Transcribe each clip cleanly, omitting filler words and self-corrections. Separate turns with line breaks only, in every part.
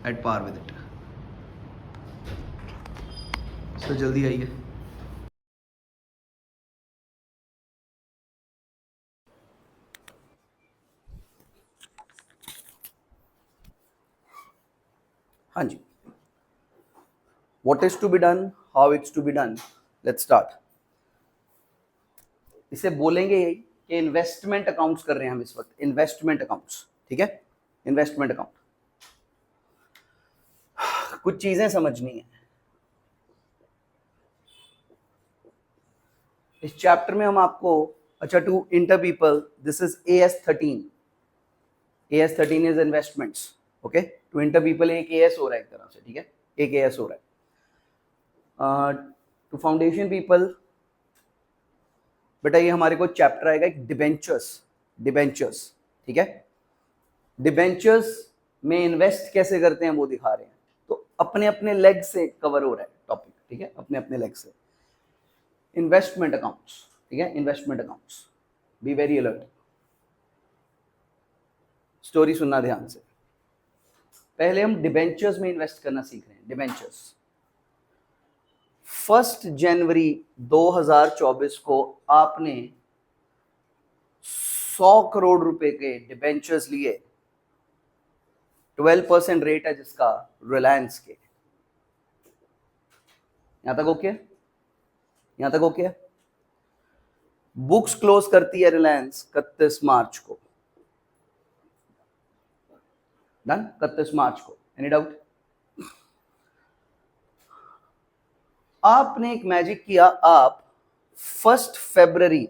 At par with it. तो जल्दी आइए। हाँ जी, what is to be done, how it's to be done, let's start. इसे बोलेंगे यही कि इन्वेस्टमेंट अकाउंट्स कर रहे हैं हम इस वक्त, इन्वेस्टमेंट अकाउंट्स, ठीक है, इन्वेस्टमेंट अकाउंट। कुछ चीजें समझनी है इस चैप्टर में हम आपको। अच्छा, to inter people, this is AS13। AS13 is investments, okay. To inter people एक AS हो रहा है एक तरह से, ठीक है, एक AS हो रहा है। टू फाउंडेशन पीपल, बेटा ये हमारे को चैप्टर आएगा एक डिबेंचर्स, डिबेंचर्स, ठीक है। डिबेंचर्स में इन्वेस्ट कैसे करते हैं वो दिखा रहे हैं। तो अपने अपने लेग से कवर हो रहा है टॉपिक, ठीक है, अपने अपने लेग से। इन्वेस्टमेंट अकाउंट्स, ठीक है, investment accounts, B very alert. Story सुनना ध्यान से। पहले हम डिबेंचर्स में इन्वेस्ट करना सीख रहे हैं। डिबेंचर्स 1 जनवरी 2024 को आपने 100 करोड़ रुपए के डिबेंचर्स लिए। 12% रेट है जिसका, रिलायंस के। यहां तक ओके, यहां तक ओके। बुक्स क्लोज करती है रिलायंस 31 मार्च को। डन, 31 मार्च को। Any doubt? आपने एक मैजिक किया। आप 1 फरवरी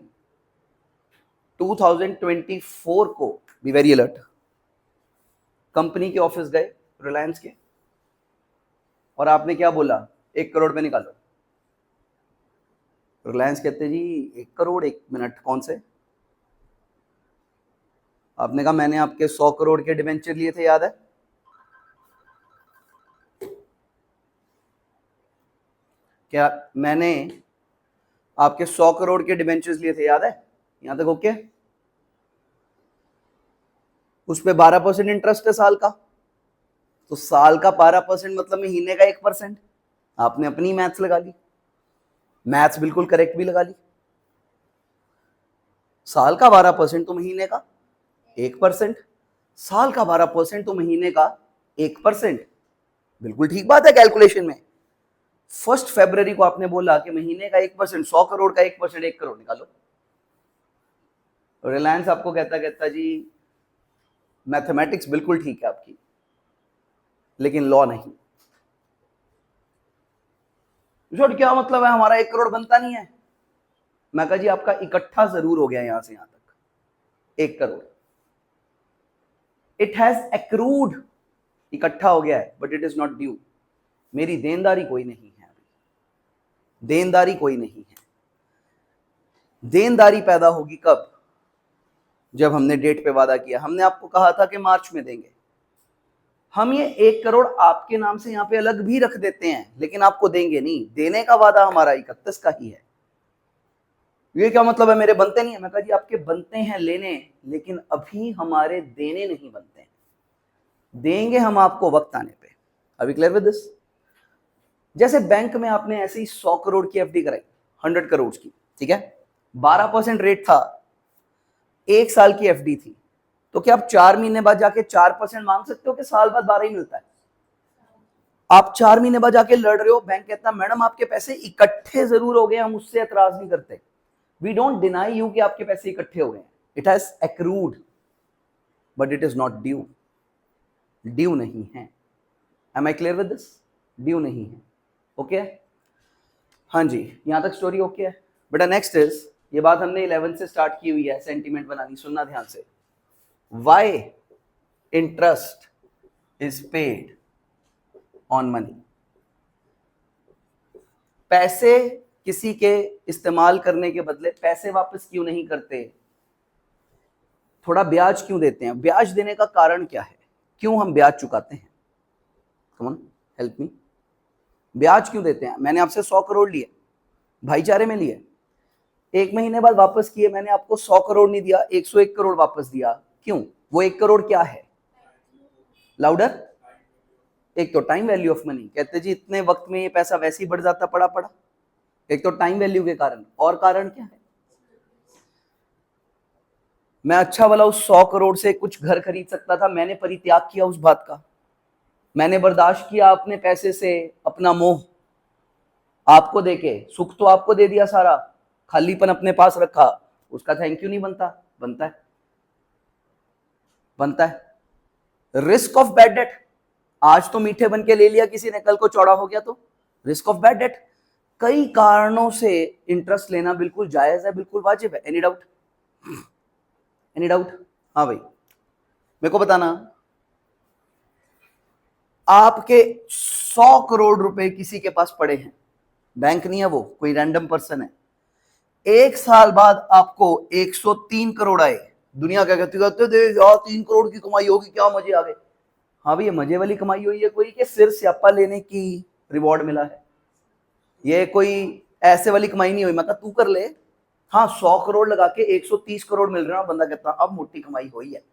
2024 को, बी वेरी अलर्ट, कंपनी के ऑफिस गए रिलायंस के, और आपने क्या बोला? 1 करोड़ पे निकालो। रिलायंस कहते जी 1 करोड़, 1 मिनट, कौन से? आपने कहा मैंने आपके 100 करोड़ के डिबेंचर लिए थे, याद है? क्या मैंने आपके 100 करोड़ के डिबेंचर्स लिए थे, याद है? यहां तक ओके? उस पे 12% इंटरेस्ट है साल का। तो साल का 12% मतलब महीने का 1%। आपने अपनी मैथ्स लगा ली, मैथ्स बिल्कुल करेक्ट भी लगा ली। साल का 12% तो महीने का 1%। साल का 12% तो महीने का 1%। बिल्कुल ठीक बात है कैलकुलेशन में। 1 फरवरी को आपने बोला कि महीने का 1%, 100 करोड़ का 1%, 1 करोड़ निकालो। रिलायंस आपको कहता कहता जी मैथमेटिक्स बिल्कुल ठीक है आपकी, लेकिन लॉ नहीं। क्या मतलब है, हमारा 1 करोड़ बनता नहीं है? मैं कहा जी आपका इकट्ठा जरूर हो गया यहां से यहां तक 1 करोड़। इट हैज एक्रूड, इकट्ठा हो गया है, but it is not due. मेरी देनदारी कोई नहीं है अभी, देनदारी कोई नहीं है। देनदारी पैदा होगी कब? जब हमने डेट पे वादा किया। हमने आपको कहा था कि मार्च में देंगे। हम ये 1 करोड़ आपके नाम से यहां पे अलग भी रख देते हैं, लेकिन आपको देंगे नहीं। देने का वादा हमारा 31 का ही है। ये क्या मतलब है, मेरे बनते नहीं है? मैं कहा जी आपके बनते हैं लेने, लेकिन अभी हमारे देने नहीं बनते हैं। देंगे हम आपको वक्त आने पे। अभी क्लियर विद दिस? जैसे बैंक में आपने ऐसे ही 100 करोड़ की FD कराई, 100 करोड़ की, ठीक है, 12% रेट था, 1 साल की FD थी। तो क्या आप 4 महीने बाद जाके 4% मांग सकते हो कि साल बाद 12 ही मिलता है? आप 4 महीने बाद जाके लड़ रहे हो, बैंक कहता मैडम आपके पैसे इकट्ठे जरूर हो गए, हम उससे एतराज नहीं करते। वी डोंट डिनाई यू कि आपके पैसे इकट्ठे हो गए। It has accrued, but it is not due. Due नहीं है। Am I clear with this? Due नहीं है। ओके हाँ जी, यहां तक स्टोरी ओके है बेटा। नेक्स्ट इज, ये बात हमने 11 से स्टार्ट की हुई है, सेंटीमेंट बनानी। सुनना ध्यान से। Why interest is paid on money. पैसे किसी के इस्तेमाल करने के बदले पैसे वापस क्यों नहीं करते? थोड़ा ब्याज क्यों देते हैं? ब्याज देने का कारण क्या है? क्यों हम ब्याज चुकाते हैं? Come on, help me. ब्याज क्यों देते हैं? मैंने आपसे 100 करोड़ लिए, भाईचारे में लिए, 1 महीने बाद वापस किए, मैंने आपको 100 करोड़ नहीं दिया, 101 करोड़ वापस दिया। क्यों? वो 1 करोड़ क्या है? लाउडर। एक तो टाइम वैल्यू ऑफ मनी, कहते जी इतने वक्त में ये पैसा वैसे ही बढ़ जाता पड़ा पड़ा। एक तो टाइम वैल्यू के कारण, और कारण क्या है, मैं अच्छा वाला उस 100 करोड़ से कुछ घर खरीद सकता था, मैंने परित्याग किया उस बात का, मैंने बर्दाश्त किया अपने पैसे से अपना मोह, आपको देके सुख तो आपको दे दिया सारा, खालीपन अपने पास रखा, उसका थैंक यू नहीं बनता? बनता है, बनता है। रिस्क ऑफ बैड डेट, आज तो मीठे बन के ले लिया किसी ने, कल को चौड़ा हो गया तो रिस्क ऑफ बैड डेट। कई कारणों से इंटरेस्ट लेना बिल्कुल जायज है, बिल्कुल वाजिब है। Any doubt? Any doubt? हाँ भाई, मेरे को बताना, आपके 100 करोड़ रुपए किसी के पास पड़े हैं, बैंक नहीं है वो, कोई रैंडम पर्सन है, एक साल बाद आपको 103 करोड़ आए, दुनिया क्या कहती है, यार 3 करोड़ की कमाई होगी, क्या मजे आ गए। हाँ भाई, ये मजे वाली कमाई हुई है कोई, कि सिर स्यापा लेने की रिवॉर्ड मिला है? ये कोई ऐसे वाली कमाई नहीं हुई, मैं कहा तू कर ले। हाँ, 100 करोड़ लगा के 130 करोड़ मिल रहे हैं, बंदा कहता अब मोटी कमाई हुई है।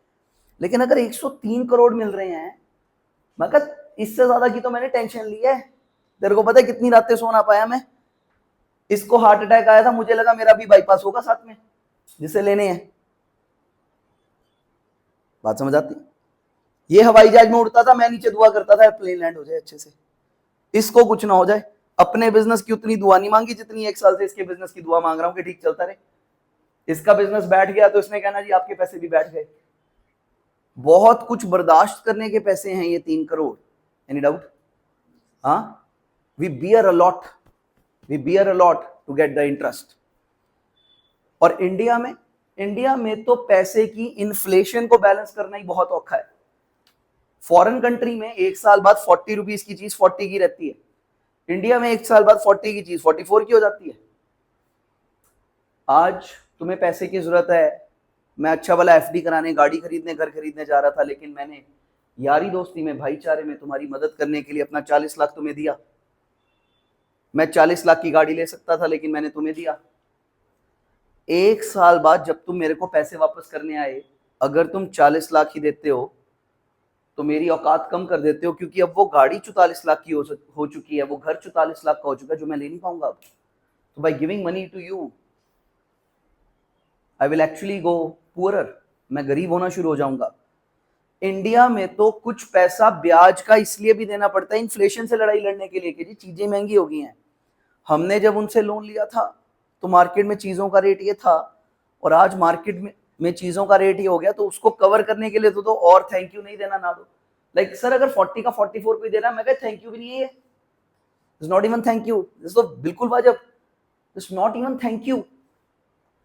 लेकिन अगर 103 करोड़ मिल रहे हैं, मैं कहा इससे ज्यादा की तो मैंने टेंशन ली है। तेरे को पता है कितनी रातें सो ना पाया मैं? इसको हार्ट अटैक आया था, मुझे लगा मेरा भी बाईपास होगा साथ में, जिसे लेने हैं। बात समझ आती? ये हवाई जहाज में उड़ता था, मैं नीचे दुआ करता था प्लेन लैंड हो जाए अच्छे से, इसको कुछ ना हो जाए। अपने बिजनेस की उतनी दुआ नहीं मांगी जितनी एक साल से इसके बिजनेस की दुआ मांग रहा हूं कि ठीक चलता रहे। इसका बिजनेस बैठ गया तो इसने कहना जी आपके पैसे भी बैठ गए। बहुत कुछ बर्दाश्त करने के पैसे हैं ये 3 करोड़। Any doubt? हाँ, we bear a lot, we bear a lot to get the interest. और इंडिया में तो पैसे की इन्फ्लेशन को बैलेंस करना ही बहुत औखा है। फॉरेन कंट्री में एक साल बाद 40 रुपीज की चीज 40 की रहती है, इंडिया में एक साल बाद 40 की चीज 44 की हो जाती है। आज तुम्हें पैसे की जरूरत है, मैं अच्छा वाला एफडी कराने, गाड़ी खरीदने, घर खरीदने जा रहा था, लेकिन मैंने यारी दोस्ती में, भाईचारे में तुम्हारी मदद करने के लिए अपना 40 लाख तुम्हें दिया। मैं 40 लाख की गाड़ी ले सकता था, लेकिन मैंने तुम्हें दिया। एक साल बाद जब तुम मेरे को पैसे वापस करने आए, अगर तुम 40 लाख ही देते हो तो मेरी औकात कम कर देते हो, क्योंकि अब वो गाड़ी 44 लाख की हो चुकी है, वो घर 44 लाख का हो चुका है, जो मैं ले नहीं पाऊंगा अब। तो by giving money to you I will actually go poorer, मैं गरीब होना शुरू हो जाऊंगा। इंडिया में तो कुछ पैसा ब्याज का इसलिए भी देना पड़ता है इन्फ्लेशन से लड़ाई लड़ने के लिए कि जी चीजें महंगी हो गई हैं। हमने जब उनसे लोन लिया था तो मार्केट में चीजों का रेट ये था, और आज मार्केट में चीजों का रेट ये हो गया, तो उसको कवर करने के लिए तो और थैंक यू नहीं देना ना दो। लाइक सर, अगर 40 का 44 कोई दे रहा है, मैं कहता थैंक यू भी नहीं है, it's not even thank you, this तो बिल्कुल वाजिब, it's not even thank you.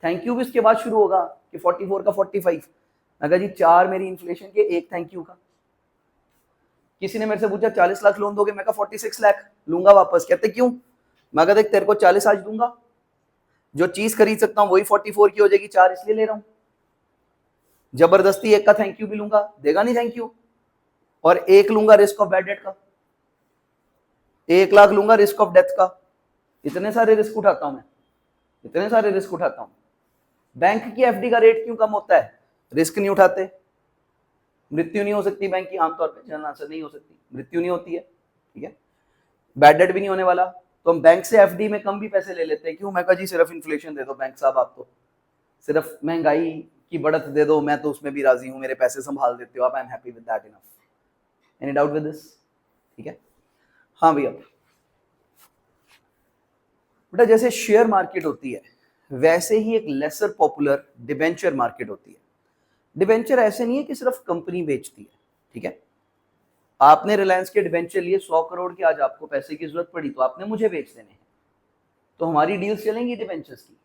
Thank you भी उसके बाद शुरू होगा कि 44 का 45। मैं कहा जी 4 मेरी इन्फ्लेशन के, 1 थैंक यू का। किसी ने मेरे से पूछा 40 लाख लोन दोगे, मैं कहा 46 लाख लूंगा वापस। कहते क्यों? मैं कहा देख तेरे को 40 आज दूंगा, जो चीज खरीद सकता हूँ वही 44 की हो जाएगी, 4 इसलिए ले रहा हूं। जबरदस्ती 1 का थैंक यू भी लूंगा, देगा नहीं थैंक यू। और 1 लूंगा रिस्क ऑफ बैड डेट का, 1 लाख लूंगा रिस्क ऑफ डेथ का। इतने सारे रिस्क उठाता हूं मैं, इतने सारे रिस्क उठाता हूं। बैंक की एफडी का रेट क्यों कम होता है? रिस्क नहीं उठाते। मृत्यु नहीं हो सकती बैंक की, आमतौर पर जनरल आंसर नहीं हो सकती, मृत्यु नहीं होती है, ठीक है। बैड डेट भी नहीं होने वाला, तो हम बैंक से एफडी में कम भी पैसे ले लेते हैं। क्यों? मैं कहा जी सिर्फ इन्फ्लेशन दे दो बैंक साहब, आप तो सिर्फ महंगाई की बढ़त दे दो, मैं तो उसमें भी राजी हूं, मेरे पैसे संभाल देते हो आप, I am happy with that enough. Any doubt with this? ठीक है। हाँ भैया, बेटा जैसे शेयर मार्केट होती है, वैसे ही एक लेसर पॉपुलर डिबेंचर मार्केट होती है। डिबेंचर ऐसे नहीं है कि सिर्फ कंपनी बेचती है, ठीक है। आपने रिलायंस के डिबेंचर लिए 100 करोड़ के, आज आपको पैसे की जरूरत पड़ी तो आपने मुझे बेच देने हैं, तो हमारी डील्स चलेंगी डिबेंचर्स की,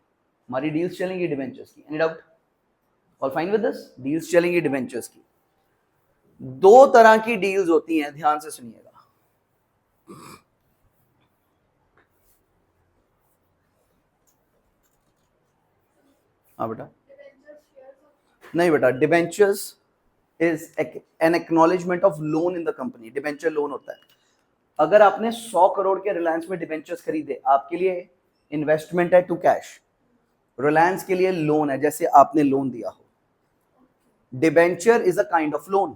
हमारी डील्स चलेंगी डिबेंचर्स की। Any doubt? All fine with this? Deals चलेंगी डिबेंचर्स की। 2 तरह की डील्स होती हैं, ध्यान से सुनिएगा। हाँ बेटा, नहीं बेटा, debentures is an acknowledgement of loan in the company. Debenture loan होता है। अगर आपने 100 करोड़ के रिलायंस में डिबेंचर्स खरीदे, आपके लिए इन्वेस्टमेंट है टू कैश, रिलायंस के लिए लोन है, जैसे आपने लोन दिया हो। Debenture is a kind of loan,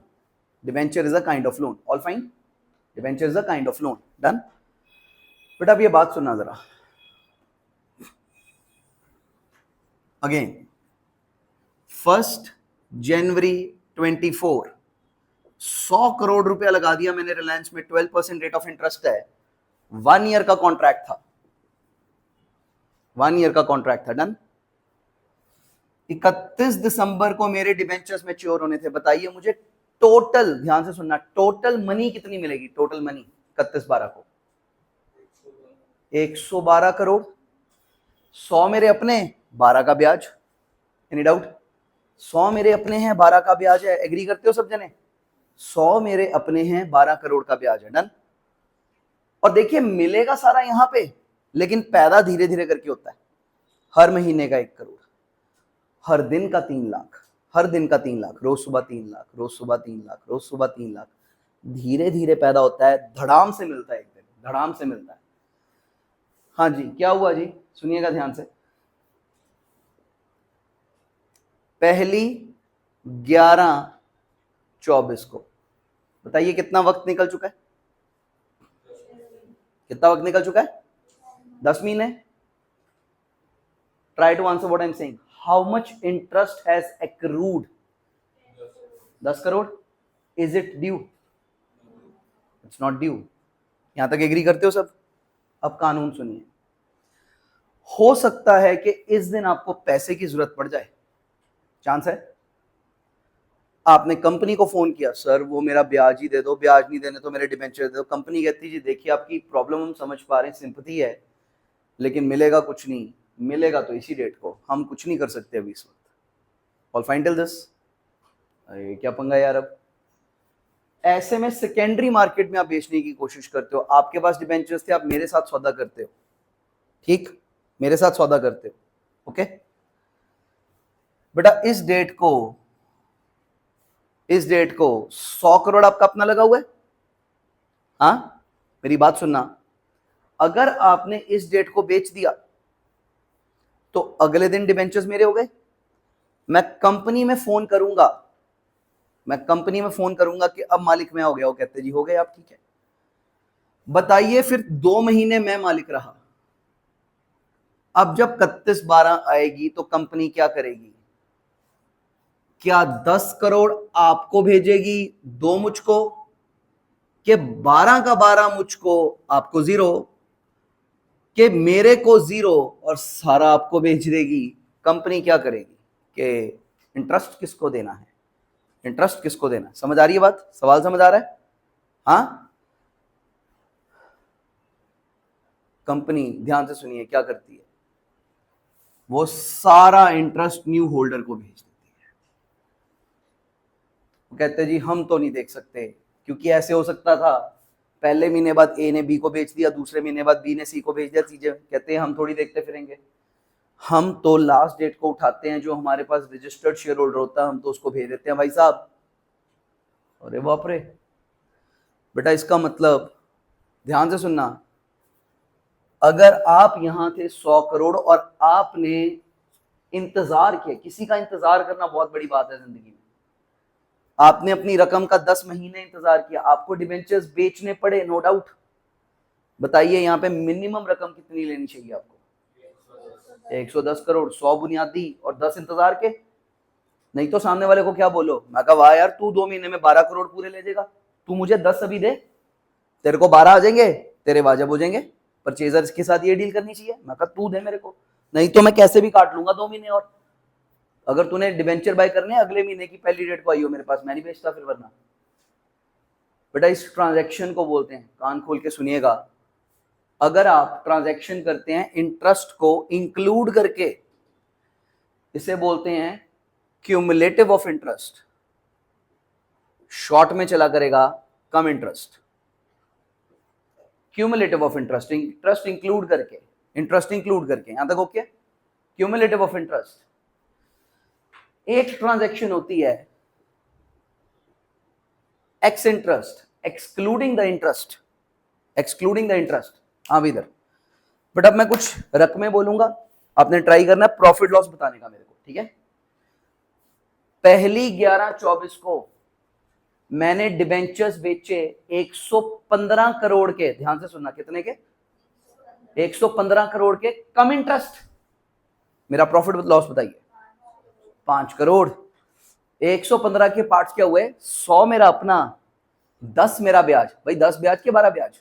debenture is a kind of loan. All fine? Debenture is a kind of loan. Done. But अब ये बात सुनना जरा, अगेन 1 जनवरी 24 100 करोड़ रुपया लगा दिया मैंने रिलायंस में, 12% रेट ऑफ इंटरेस्ट है, 1 ईयर का कॉन्ट्रैक्ट था, 1 ईयर का कॉन्ट्रैक्ट था। डन। 31 दिसंबर को मेरे डिबेंचर्स मैच्योर होने थे। बताइए मुझे टोटल, ध्यान से सुनना, टोटल मनी कितनी मिलेगी? टोटल मनी 31/12 को 112 करोड़। 100 मेरे अपने, 12 का ब्याज। Any doubt? 100 मेरे अपने हैं, 12 का ब्याज है। एग्री करते हो सब जने? 100 मेरे अपने हैं, 12 करोड़ का ब्याज है। डन। और देखिए मिलेगा सारा यहां पे, लेकिन पैदा धीरे धीरे करके होता है। हर महीने का 1 करोड़, हर दिन का 3 लाख, हर दिन का 3 लाख, रोज सुबह 3 लाख, रोज सुबह 3 लाख, रोज सुबह 3 लाख, धीरे धीरे पैदा होता है, धड़ाम से मिलता है एक दिन, धड़ाम से मिलता है। हाँ जी, क्या हुआ जी? सुनिएगा ध्यान से। पहली 11/24 को बताइए कितना वक्त निकल चुका है? कितना वक्त निकल चुका है? 10 महीने। Try to answer what I am saying. How much interest has accrued? 10 crore. Is it due? It's not due. यहां तक एग्री करते हो सब? अब कानून सुनिए। हो सकता है कि इस दिन आपको पैसे की जरूरत पड़ जाए, चांस है। आपने कंपनी को फोन किया, सर वो मेरा ब्याज ही दे दो, ब्याज नहीं देने तो मेरे डिबेंचर दे दो। कंपनी कहती जी देखिए आपकी प्रॉब्लम हम समझ पा रहे हैं, सिंपैथी है, लेकिन मिलेगा कुछ नहीं, मिलेगा तो इसी डेट को, हम कुछ नहीं कर सकते अभी इस वक्त। All fine till this. अरे क्या पंगा यार। अब ऐसे में सेकेंडरी मार्केट में आप बेचने की कोशिश करते हो, आपके पास डिबेंचर्स थे, आप मेरे साथ सौदा करते हो, ठीक, मेरे साथ सौदा करते हो, ओके। बेटा इस डेट को 100 करोड़ आपका अपना लगा हुआ है। हाँ मेरी बात सुनना, अगर आपने इस डेट को बेच दिया तो अगले दिन डिबेंचर्स मेरे हो गए। मैं कंपनी में फोन करूंगा कि अब मालिक मैं हो गया, वो कहते जी हो गए आप, ठीक है। बताइए फिर 2 महीने मैं मालिक रहा। अब जब 31/12 आएगी तो कंपनी क्या करेगी? क्या 10 करोड़ आपको भेजेगी, 2 मुझको, कि 12 का 12 मुझको, आपको 0, कि मेरे को 0 और सारा आपको भेज देगी? कंपनी क्या करेगी कि इंटरेस्ट किसको देना है, इंटरेस्ट किसको देना है? समझ आ रही है बात? सवाल समझ आ रहा है? हाँ। कंपनी ध्यान से सुनिए क्या करती है, वो सारा इंटरेस्ट न्यू होल्डर को भेज देती है। वो कहते जी हम तो नहीं देख सकते, क्योंकि ऐसे हो सकता था पहले महीने बाद ए ने बी को बेच दिया, दूसरे महीने बाद बी ने सी को भेज दिया, चीजें कहते हैं हम थोड़ी देखते फिरेंगे, हम तो लास्ट डेट को उठाते हैं, जो हमारे पास रजिस्टर्ड शेयर होल्डर होता है हम तो उसको भेज देते हैं भाई साहब। अरे बाप रे। बेटा इसका मतलब ध्यान से सुनना, अगर आप यहां थे 100 करोड़ और आपने इंतजार किया, किसी का इंतजार करना बहुत बड़ी बात है जिंदगी में, आपने अपनी रकम का 10 महीने इंतजार किया, आपको डिबेंचर्स बेचने पड़े, नो डाउट। बताइए यहाँ पे मिनिमम रकम कितनी लेनी चाहिए आपको? 110 करोड़। 100 बुनियादी और 10 इंतजार के। नहीं तो सामने वाले को क्या बोलो, मैं कहा वाह यार तू 2 महीने में 12 करोड़ पूरे ले जाएगा, तू मुझे 10 अभी दे, तेरे को 12 आ जाएंगे, तेरे वाजिब हो जाएंगे। परचेजर के साथ ये डील करनी चाहिए। मैं कहा तू दे मेरे को, नहीं तो मैं कैसे भी काट लूंगा 2 महीने और। अगर तूने डिबेंचर बाय करने अगले महीने की पहली डेट को आई हो मेरे पास, मैं नहीं बेचता फिर, वरना। बेटा इस ट्रांजैक्शन को बोलते हैं, कान खोल के सुनिएगा, अगर आप ट्रांजैक्शन करते हैं इंटरेस्ट को इंक्लूड करके, इसे बोलते हैं क्यूमुलेटिव ऑफ इंटरेस्ट। शॉर्ट में चला करेगा cum interest, cumulative of interest, interest include करके, यहां तक ओके। Cumulative of interest. एक ट्रांजैक्शन होती है ex interest excluding the interest, हाँ भी इधर। बट अब मैं कुछ रकमें बोलूंगा, आपने ट्राई करना है प्रॉफिट लॉस बताने का मेरे को, ठीक है। पहली 11/24 को मैंने डिबेंचर्स बेचे 115 करोड़ के, ध्यान से सुनना, कितने के? 115 करोड़ के कम इंटरेस्ट। मेरा प्रॉफिट लॉस बताइए? 5 करोड़। 115 के पार्ट्स क्या हुए? 100 मेरा अपना, 10 मेरा ब्याज। भाई 10 ब्याज के 12 ब्याज,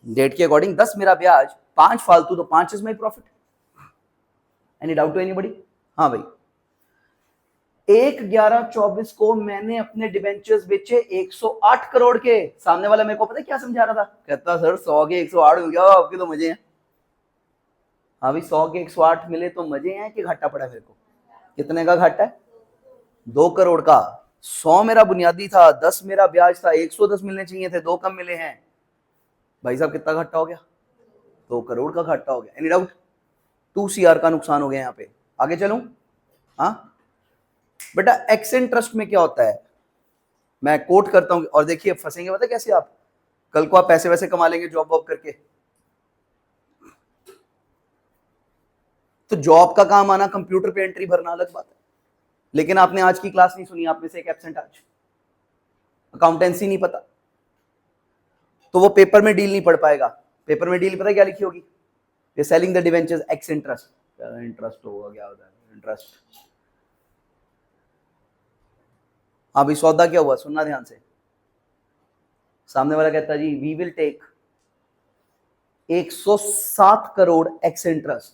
डेट के अकॉर्डिंग 10 मेरा ब्याज, 5 फालतू, तो 5 is my profit. Any doubt to anybody? हाँ भाई, 1/11/24 को मैंने अपने डिबेंचर्स बेचे 108 करोड़ के। सामने वाला मेरे को पता है क्या समझा रहा था? कहता सर 100 के 108 हो गया, आपके तो मजे हैं। हाँ भाई, 100 के 108 मिले तो मजे हैं कि घाटा पड़ा मेरे को? कितने का घाटा है? 2 करोड़ का। 100 मेरा बुनियादी था, 10 मेरा ब्याज था, 110 मिलने चाहिए थे, 2 कम मिले हैं। भाई साहब कितना घाटा हो गया? 2 करोड़ का घाटा हो गया। Any doubt? 2 CR का नुकसान हो गया यहाँ पे। आगे चलूं? हाँ बेटा, एक्सेंट ट्रस्ट में क्या होता है, मैं कोट करता हूं, और देखिए फंसेंगे पता कैसे आप, कल को आप पैसे वैसे कमा लेंगे जॉब वॉब करके। तो जॉब का काम आना, कंप्यूटर पे एंट्री भरना अलग बात है, लेकिन आपने आज की क्लास नहीं सुनी, आप में से एक एब्सेंट आज, अकाउंटेंसी नहीं पता, तो वो पेपर में डील नहीं पढ़ पाएगा। पेपर में डील पता है क्या लिखी होगी? ये selling the debentures x interest. Interest होगा, क्या होता है इंटरेस्ट? हाँ भाई, सौदा क्या हुआ? सुनना ध्यान से। सामने वाला कहता है जी we will take 107 crore ex interest,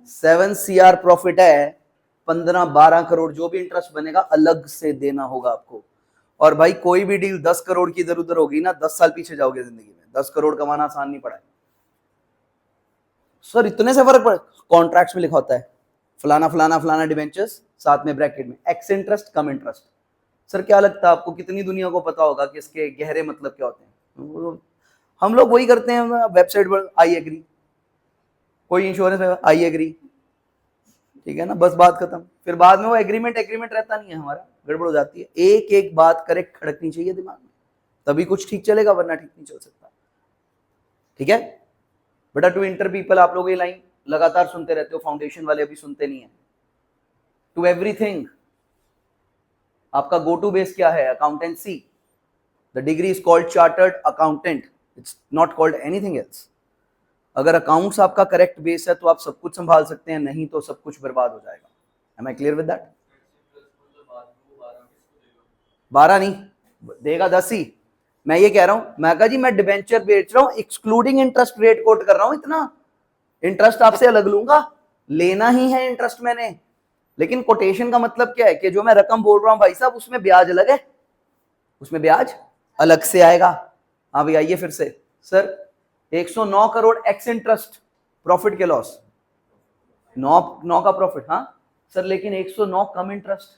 7 CR profit है, 15-12 करोड़ जो भी इंटरेस्ट बनेगा अलग से देना होगा आपको। और भाई कोई भी डील 10 करोड़ की इधर उधर होगी ना, 10 साल पीछे जाओगे जिंदगी में। 10 करोड़ कमाना आसान नहीं पड़ा है सर, इतने से फर्क पड़ा। कॉन्ट्रैक्ट्स में लिखा होता है फलाना फलाना फलाना डिवेंचर्स, साथ में ब्रैकेट में एक्स इंटरेस्ट कम इंटरेस्ट। सर क्या लगता है आपको कितनी दुनिया को पता होगा कि इसके गहरे मतलब क्या होते हैं? हम लोग वही करते हैं वेबसाइट पर, आई एग्री, कोई इंश्योरेंस है आई एग्री, ठीक है ना, बस बात खत्म। फिर बाद में वो एग्रीमेंट रहता नहीं है, हमारा गड़बड़ हो जाती है। एक एक बात करेक्ट खड़कनी चाहिए दिमाग में, तभी कुछ ठीक चलेगा, वरना ठीक नहीं चल सकता। ठीक है बेटा, टू इंटर पीपल, आप लोग ये लाइन लगातार सुनते रहते हो, फाउंडेशन वाले अभी सुनते नहीं है। टू एवरीथिंग, आपका गो टू बेस क्या है? Accountancy. The degree is called chartered accountant, it's not called anything else. अगर अकाउंट्स आपका करेक्ट बेस है तो आप सब कुछ संभाल सकते हैं, नहीं तो सब कुछ बर्बाद हो जाएगा। Am I clear with that? 12 नहीं देगा, 10 ही। मैं ये कह रहा हूं, मैं कहा जी मैं डिबेंचर बेच रहा हूं, एक्सक्लूडिंग इंटरेस्ट रेट कोट कर रहा हूं, इतना इंटरेस्ट आपसे अलग लूंगा, लेना ही है इंटरेस्ट मैंने। लेकिन कोटेशन का मतलब क्या है कि जो मैं रकम बोल रहा हूं भाई साहब, उसमें ब्याज अलग है, उसमें ब्याज अलग से आएगा। हाँ भाई आइए फिर से। Sir 109 crore ex interest, profit के लॉस 9 का प्रॉफिट। हाँ सर, लेकिन 109 कम इंटरेस्ट।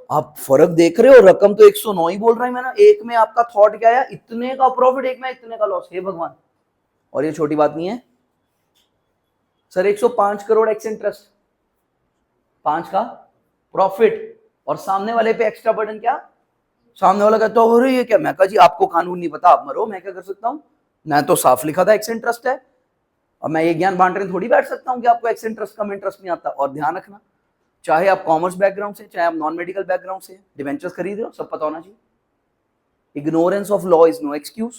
आप फर्क देख रहे हो? रकम तो 109 ही बोल रहा है मैंने, एक में आपका थॉट क्या है? इतने का प्रॉफिट, एक में इतने का लॉस। हे भगवान, और ये छोटी बात नहीं है सर। 105 करोड़ एक्स इंटरेस्ट, 5 का प्रॉफिट, और सामने वाले पे एक्स्ट्रा बर्डन क्या? सामने वाला कहता है अरे ये क्या? मैं कहा जी आपको कानून नहीं पता, आप मरो, मैं क्या कर सकता हूं? मैं तो साफ लिखा था एक्स इंटरेस्ट है, अब मैं ये ज्ञान बांटने थोड़ी बैठ सकता हूं कि आपको एक्स इंटरेस्ट कम इंटरेस्ट नहीं आता। और ध्यान रखना, चाहे आप कॉमर्स बैकग्राउंड से, चाहे आप नॉन मेडिकल बैकग्राउंड से डिवेंचर्स खरीद रहे हो, सब पता होना चाहिए। Ignorance of law is no excuse.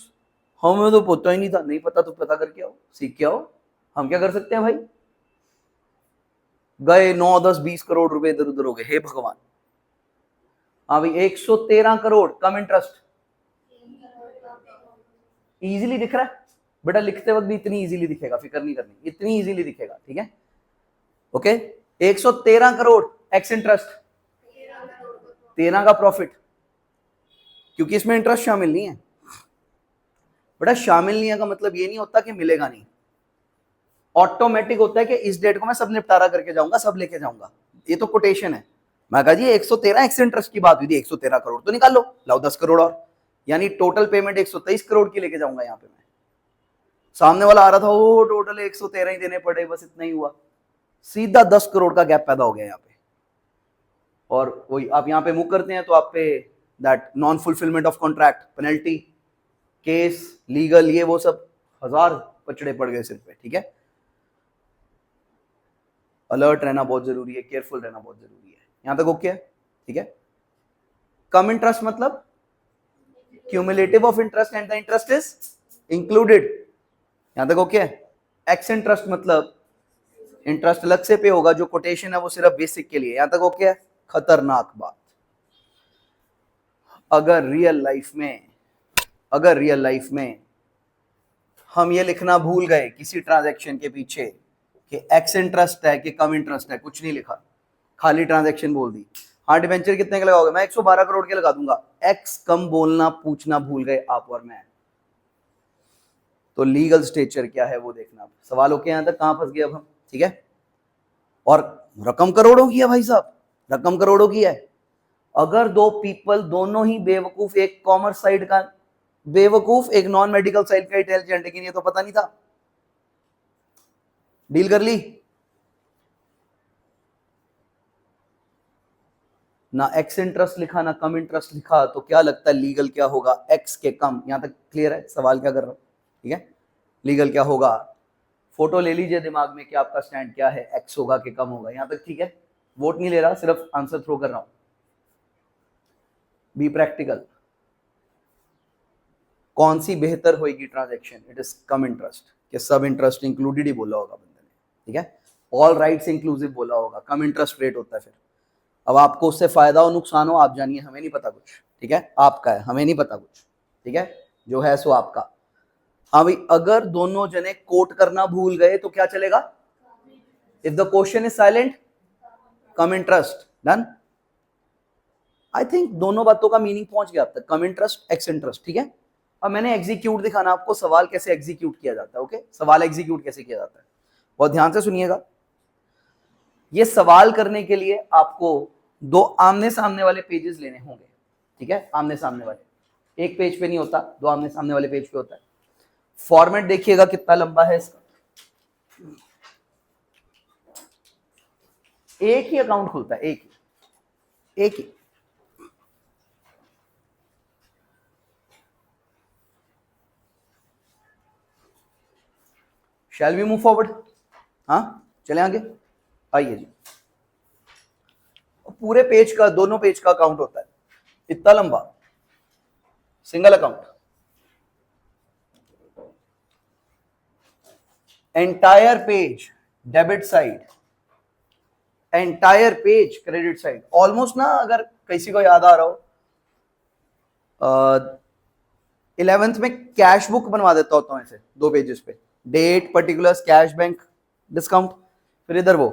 हमें तो पता ही नहीं था, नहीं पता तो पता करके आओ, सीख के आओ। हम क्या कर सकते हैं भाई? गए 9, 10, 20 करोड़ रुपए इधर उधर हो गए, हे भगवान। हाँ भाई 113 करोड़ कम इंटरेस्ट, इजीली दिख रहा है बेटा, लिखते वक्त भी इतनी इजीली दिखेगा, फिक्र नहीं करनी, इतनी इजीली दिखेगा। ठीक है ओके। 113 करोड़ एक्स इंटरेस्ट, 13 का प्रॉफिट, क्योंकि इसमें इंटरेस्ट शामिल नहीं है बेटा। शामिल नहीं है का मतलब ये नहीं होता कि मिलेगा नहीं, ऑटोमेटिक होता है कि इस डेट को मैं सब निपटारा करके जाऊंगा, सब लेके जाऊंगा। ये तो कोटेशन है। मैं कहा जी 113 एक्स इंटरेस्ट की बात हुई थी, 113 करोड़ तो निकाल लो, लाओ 10 करोड़ और, यानी टोटल पेमेंट 123 करोड़ की लेके जाऊंगा यहाँ पे मैं। सामने वाला आ रहा था वो टोटल 113 ही देने पड़े, बस इतना ही हुआ, सीधा 10 करोड़ का गैप पैदा हो गया यहाँ पे। और वही आप यहाँ पे मूव करते हैं तो आप पे that non fulfilment of contract penalty, case, legal, ये वो सब 1000 पचड़े पड़ गए सिर पे। ठीक है, अलर्ट रहना बहुत जरूरी है, केयरफुल रहना बहुत जरूरी है। यहां तक ओके है? ठीक है। कम इंटरेस्ट मतलब cumulative of interest and the interest is included, यहां तक ओके। एक्स इंटरेस्ट मतलब इंटरेस्ट अलग से पे होगा, जो कोटेशन है वो सिर्फ बेसिक के लिए, यहां तक ओके है। खतरनाक बात, अगर रियल लाइफ में हम ये लिखना भूल गए किसी ट्रांजैक्शन के पीछे कि एक्स इंटरेस्ट है कि कम इंटरेस्ट है, कुछ नहीं लिखा, खाली ट्रांजैक्शन बोल दी, हाँ डिबेंचर कितने का लगाओगे, मैं 112 करोड़ के लगा दूंगा, एक्स कम बोलना पूछना भूल गए आप और मैं, तो लीगल स्ट्रक्चर क्या है वो देखना। सवाल ओके यहां तक, कहां फंस गए अब हम, ठीक है। और रकम करोड़ों की है भाई साहब, रकम करोड़ों की है। अगर दो पीपल दोनों ही बेवकूफ, एक कॉमर्स साइड का बेवकूफ, एक नॉन मेडिकल साइड का इंटेलिजेंट, लेकिन ये तो पता नहीं था, डील कर ली ना, एक्स इंटरेस्ट लिखा ना कम इंटरेस्ट लिखा, तो क्या लगता है लीगल क्या होगा, एक्स के कम। यहां तक क्लियर है, सवाल क्या कर रहा हूं, ठीक है। लीगल क्या होगा, फोटो ले लीजिए दिमाग में कि आपका स्टैंड क्या है, एक्स होगा कि कम होगा, यहां तक ठीक है। वोट नहीं ले रहा, सिर्फ आंसर थ्रो कर रहा हूं। बी प्रैक्टिकल, कौन सी बेहतर होगी transaction, it is come interest, कि सब इंटरेस्ट इंक्लूडेड ही बोला होगा बंदे ने, ठीक है। ऑल राइट्स इंक्लूसिव बोला होगा, कम इंटरेस्ट रेट होता है फिर। अब आपको उससे फायदा हो नुकसान हो आप जानिए, हमें नहीं पता कुछ, ठीक है, आपका है, हमें नहीं पता कुछ, ठीक है, जो है सो आपका। हाँ भाई, अगर दोनों जने कोट करना भूल गए तो क्या चलेगा, if the question is silent come interest, done. I think दोनों बातों का मीनिंग पहुंच गया अब तक, कम इंटरेस्ट एक्स इंटरेस्ट, ठीक है। अब मैंने एग्जीक्यूट दिखाना आपको, सवाल कैसे एग्जीक्यूट किया जाता है, ओके, सवाल एग्जीक्यूट कैसे किया जाता है, बहुत ध्यान से सुनिएगा। ये सवाल करने के लिए आपको दो आमने सामने वाले पेजेस लेने होंगे, ठीक है, आमने सामने वाले, एक पेज पे नहीं होता, दो आमने सामने वाले पेज पे होता है। फॉर्मेट देखिएगा कितना लंबा है इसका, एक ही अकाउंट खुलता है, एक ही। शैल वी मूव फॉरवर्ड, हाँ चले आगे, आइए जी। पूरे पेज का, दोनों पेज का अकाउंट होता है इतना लंबा, single account, entire page debit side, entire page credit side, almost ना, अगर किसी को याद आ रहा हो, 11th में कैश बुक बनवा देता होता हूं ऐसे दो पेजेस पे, date particulars cash bank discount, फिर इधर वो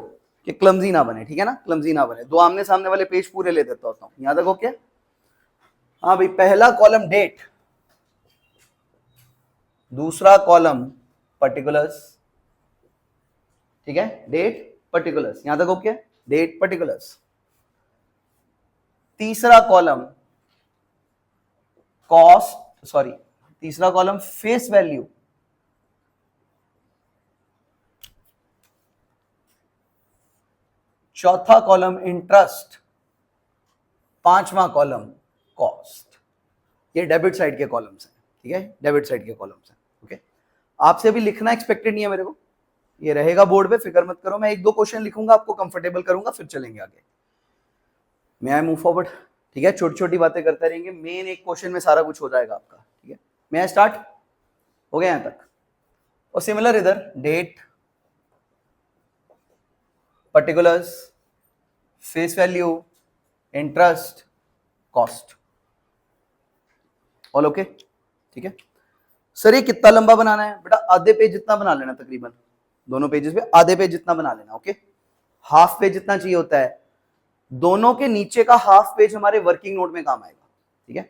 कि क्लमजी ना बने, ठीक है ना, क्लमजी ना बने, दो आमने सामने वाले पेज पूरे ले देता होता हूं, यहां तक ओके। हाँ भाई, पहला कॉलम डेट, दूसरा कॉलम पर्टिकुलर्स, ठीक है, डेट पर्टिकुलर्स, यहां तक ओके, डेट पर्टिकुलर्स। तीसरा कॉलम कॉस्ट, सॉरी, तीसरा कॉलम फेस वैल्यू, चौथा कॉलम इंटरेस्ट, पांचवा कॉलम कॉस्ट। ये डेबिट साइड के कॉलम्स हैं, ठीक है, डेबिट साइड के कॉलम्स हैं, ओके। आपसे भी लिखना एक्सपेक्टेड नहीं है मेरे को, ये रहेगा बोर्ड पे, फिक्र मत करो, मैं एक दो क्वेश्चन लिखूंगा, आपको कंफर्टेबल करूंगा, फिर चलेंगे आगे। मैं आई मूव फॉरवर्ड, ठीक है, छोटी छोटी बातें करते रहेंगे, मेन एक क्वेश्चन में सारा कुछ हो जाएगा आपका, ठीक है। मैं स्टार्ट हो गया यहां तक, और सिमिलर इधर date particulars face value interest cost, all okay, ठीक है। सर ये कितना लंबा बनाना है बेटा, आधे पेज जितना बना लेना, तकरीबन दोनों पेजेस पे आधे पेज जितना बना लेना, ओके। हाफ पेज जितना चाहिए होता है, दोनों के नीचे का हाफ पेज हमारे वर्किंग नोट में काम आएगा, ठीक है।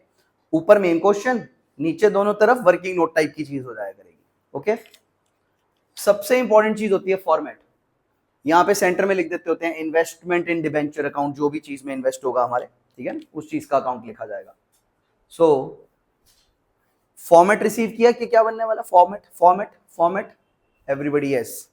ऊपर मेन क्वेश्चन, नीचे दोनों तरफ वर्किंग नोट टाइप की चीज हो जाया करेगी, ओके। सबसे इंपॉर्टेंट चीज होती है फॉर्मेट, यहां पे सेंटर में लिख देते होते हैं इन्वेस्टमेंट इन डिबेंचर अकाउंट, जो भी चीज में इन्वेस्ट होगा हमारे, ठीक है, उस चीज का अकाउंट लिखा जाएगा। सो फॉर्मेट रिसीव किया कि क्या बनने वाला, format format format, everybody yes.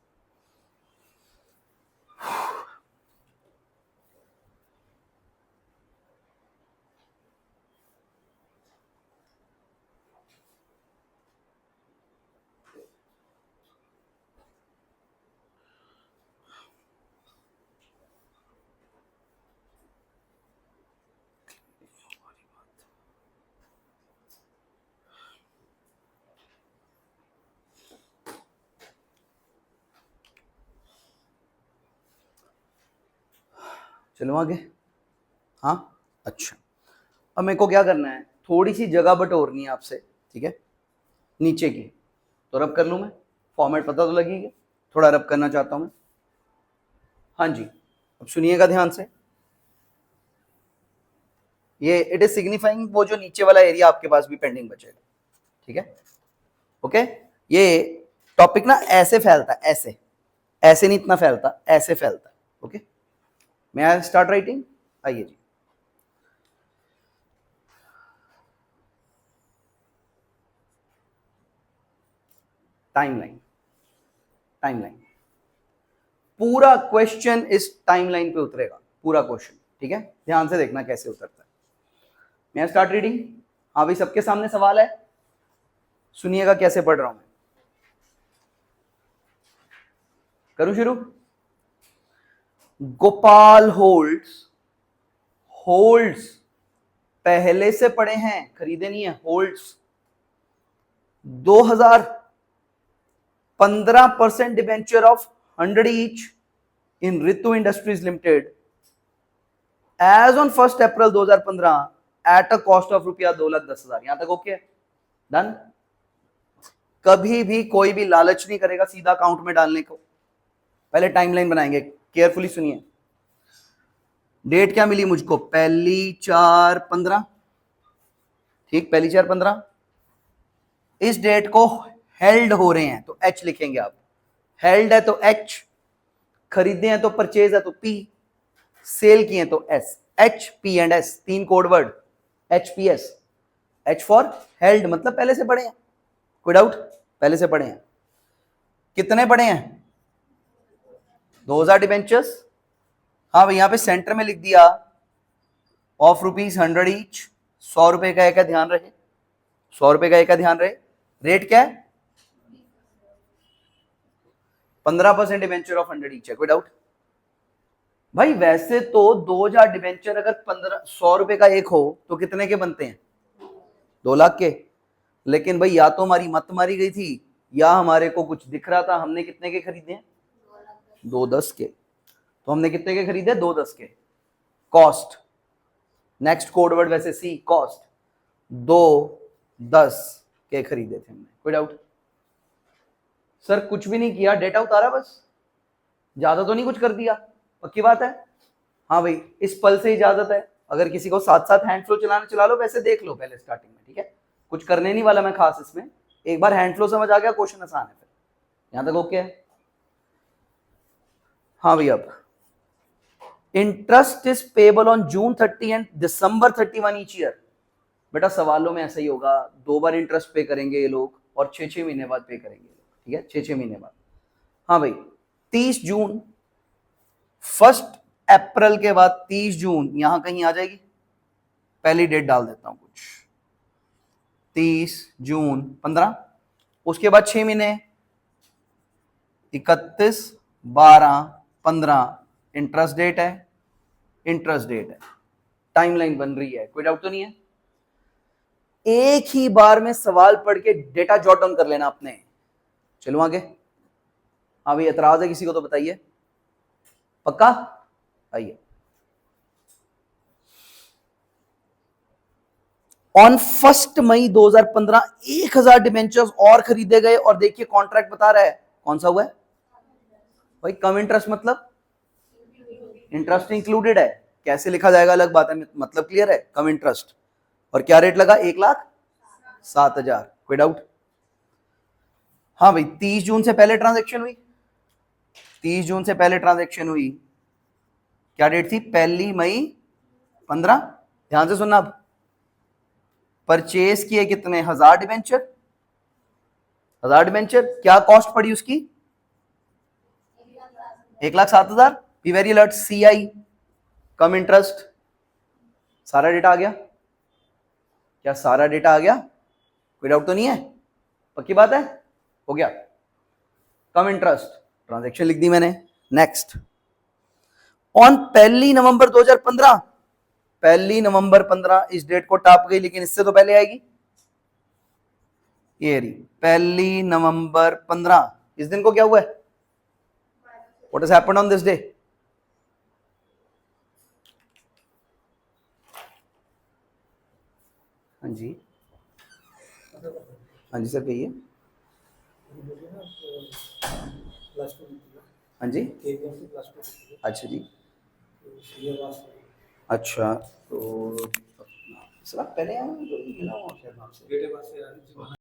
चलो आगे। हाँ अच्छा, अब मेरे को क्या करना है, थोड़ी सी जगह बटोरनी है आपसे, ठीक है, नीचे की। तो रब कर लूं मैं, फॉर्मेट पता तो लगेगा, थोड़ा रब करना चाहता हूं मैं। हाँ जी, अब सुनिएगा ध्यान से। ये इट इज सिग्निफाइंग वो जो नीचे वाला एरिया आपके पास भी पेंडिंग बचेगा, ठीक है। ओके, ये टॉपिक ना ऐसे फैलता है, ऐसे ऐसे नहीं इतना फैलता, ऐसे फैलता है। ओके, मैं आई स्टार्ट राइटिंग। आइए जी, टाइमलाइन। टाइमलाइन, पूरा क्वेश्चन इस टाइमलाइन पे उतरेगा, पूरा क्वेश्चन, ठीक है। ध्यान से देखना कैसे उतरता है। मैं स्टार्ट रीडिंग। हाँ भाई, सबके सामने सवाल है, सुनिएगा कैसे पढ़ रहा हूं मैं। करूं शुरू। गोपाल होल्ड्स, होल्ड्स पहले से पड़े हैं, खरीदे नहीं है, holds 2015% debenture of 100 each in Ritu industries limited as on 1 April 2015 at a cost of ₹2,10,000। यहां तक ओके, डन। कभी भी कोई भी लालच नहीं करेगा सीधा अकाउंट में डालने को, पहले टाइमलाइन बनाएंगे। केयरफुली सुनिए, डेट क्या मिली मुझको, 1/4/15, ठीक, 1/4/15। इस डेट को हेल्ड हो रहे हैं तो एच लिखेंगे आप, हेल्ड है तो एच, खरीदे हैं तो परचेज है तो पी, सेल किए तो S. H P and S, 3 code word, H P S. H for held, मतलब पहले से पढ़े हैं, कोई डाउट, पहले से पढ़े हैं। कितने पढ़े हैं, 2000 डिबेंचर्स। हाँ भाई, यहां पे सेंटर में लिख दिया ऑफ ₹100 ईच, 100 रुपए का एक है, ध्यान रहे, 100 रुपए का एक है, ध्यान रहे। रेट क्या है, 15% डिबेंचर ऑफ 100 ईच है, कोई डाउट। भाई वैसे तो 2000 डिबेंचर अगर 100 रुपए का एक हो तो कितने के बनते हैं, 2 लाख के। लेकिन भाई या तो हमारी मत मारी गई थी या हमारे को कुछ दिख रहा था, हमने कितने के खरीदे हैं, 210 के। तो हमने कितने के खरीदे, 210 के। कॉस्ट, नेक्स्ट कोड वर्ड वैसे सी, कॉस्ट 210 के खरीदे थे हमने, कोई डाउट। सर कुछ भी नहीं किया, डेटा उतारा बस, ज्यादा तो नहीं कुछ कर दिया, पक्की बात है। हाँ भाई, इस पल से इजाजत है, अगर किसी को साथ साथ हैंड फ्लो चलाना चला लो, वैसे देख लो पहले स्टार्टिंग में, ठीक है। कुछ करने नहीं वाला मैं खास इसमें, एक बार हैंड फ्लो समझ आ गया, क्वेश्चन आसान है फिर। यहां तक ओके है। हाँ भैया, अब interest is payable on June 30 and December 31 each year. बेटा सवालों में ऐसा ही होगा, 2 बार इंटरेस्ट पे करेंगे ये लोग और 6-6 महीने बाद पे करेंगे, ठीक है, 6-6 महीने बाद। हाँ भाई, 30 जून, 1 अप्रैल के बाद 30 जून यहां कहीं आ जाएगी, पहली डेट डाल देता हूं कुछ, 30 जून 15, उसके बाद 6 महीने, 31 12 15 इंटरेस्ट डेट है, इंटरेस्ट डेट है, टाइमलाइन बन रही है, कोई डाउट तो नहीं है। एक ही बार में सवाल पढ़ के डेटा जॉट डाउन कर लेना आपने। चलो आगे। हाँ भाई, एतराज है किसी को तो बताइए, पक्का। आइए, ऑन 1 मई 2015 1000 डिबेंचर्स और खरीदे गए, और देखिए कॉन्ट्रैक्ट बता रहा है कौन सा हुआ है भाई, कम इंटरेस्ट, मतलब इंटरेस्ट इंक्लूडेड है, कैसे लिखा जाएगा अलग बात है, मतलब क्लियर है, कम इंटरेस्ट। और क्या रेट लगा, 1,07,000, कोई डाउट। हाँ भाई, 30 जून से पहले ट्रांजैक्शन हुई, 30 जून से पहले ट्रांजैक्शन हुई, क्या डेट थी, 1 मई 15। ध्यान से सुनना, अब परचेज किए कितने, 1000 डिबेंचर, 1000 डिबेंचर, क्या कॉस्ट पड़ी उसकी, 1,07,000। Be very alert, C I, cum interest. सारा डेटा आ गया, क्या सारा डेटा आ गया, कोई डाउट तो नहीं है, पक्की बात है, हो गया। कम इंटरेस्ट, ट्रांजैक्शन लिख दी मैंने। नेक्स्ट, ऑन 1 नवंबर 2015, 1 नवंबर 15 इस डेट को टाप गई, लेकिन इससे तो पहले आएगी, ये रही 1 नवंबर 15। इस दिन को क्या हुआ है, what has happened on this day, हाँ जी, हाँ जी सर कहिए। हाँ जी, अच्छा जी, अच्छा तो सर आप पहले आए हैं, तो मिला हूँ शायद आपसे।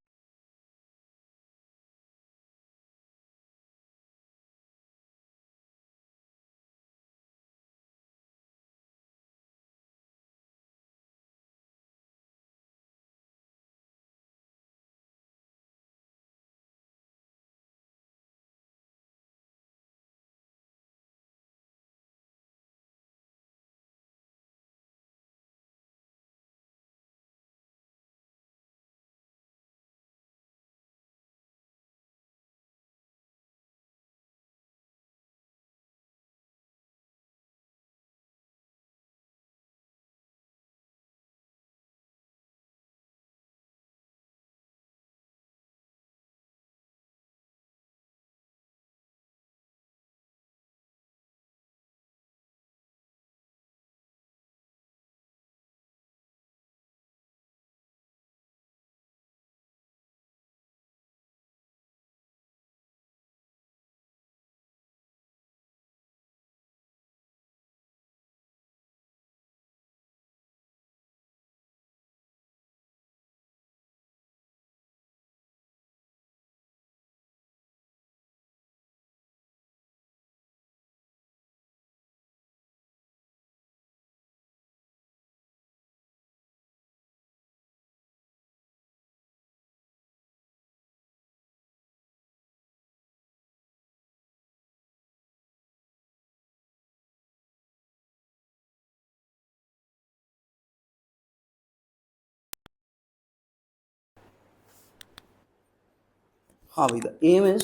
हाँ भाई, the aim is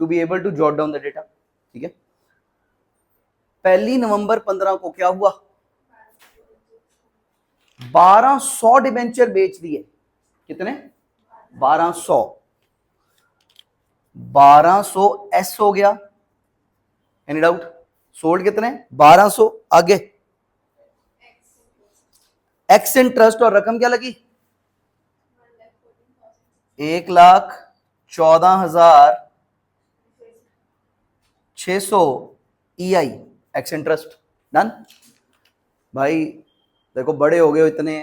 to be able to jot down the data. ठीक है, 1 नवंबर 15 को क्या हुआ, 1200 डिबेंचर बेच दिए। कितने, 1200। 1200 एस हो गया, एनी डाउट। सोल्ड कितने, 1200। आगे एक्स इंटरेस्ट और रकम क्या लगी, 1,14,600 EI एक्स इंटरेस्ट। डन भाई। देखो बड़े हो गए हो इतने,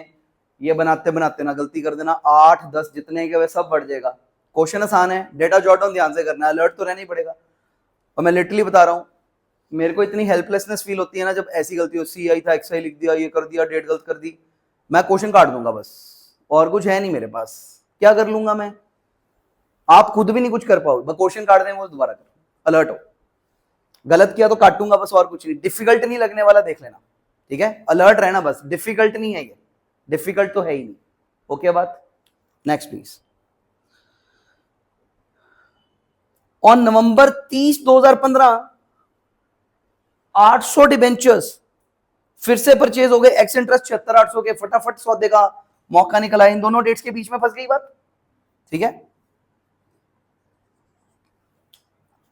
ये बनाते बनाते ना गलती कर देना, 8 10 जितने के वे सब बढ़ जाएगा। क्वेश्चन आसान है, डेटा जॉट डाउन ध्यान से करना है, अलर्ट तो रहना ही पड़ेगा। और मैं लिटरली बता रहा हूँ, मेरे को इतनी हेल्पलेसनेस फील होती है ना जब ऐसी गलती हो, सी आई था एक्स आई लिख दिया, ये कर दिया, डेट गलत कर दी, मैं क्वेश्चन काट दूंगा बस, और कुछ है नहीं मेरे पास, क्या कर लूंगा मैं। आप खुद भी नहीं कुछ कर पाओ, क्वेश्चन काट दें वो दोबारा कर, अलर्ट हो। गलत किया तो काटूंगा बस, और कुछ नहीं। डिफिकल्ट नहीं लगने वाला, देख लेना। ठीक है, अलर्ट रहना बस, डिफिकल्ट नहीं है ये, डिफिकल्ट तो है ही नहीं। ओके बात, next please. On November 30 2015 800 debentures फिर से परचेज हो गए, एक्स इंटरेस्ट 76,800 के। फटाफट सौदे का मौका निकला, इन दोनों डेट्स के बीच में फंस गई बात। ठीक है,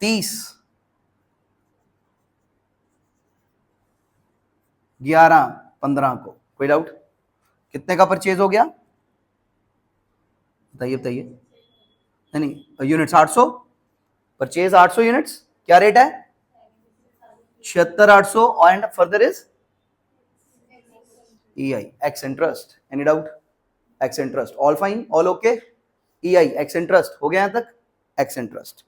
30/11/15 को, कोई डाउट, कितने का परचेज हो गया, बताइए बताइए। नहीं नहीं, यूनिट्स 800, परचेज 800 यूनिट्स, क्या रेट है, 76,800, and further is EI x interest. Any doubt, x interest, all fine, all okay. EI x interest हो गया यहां तक, एक्स इंटरेस्ट।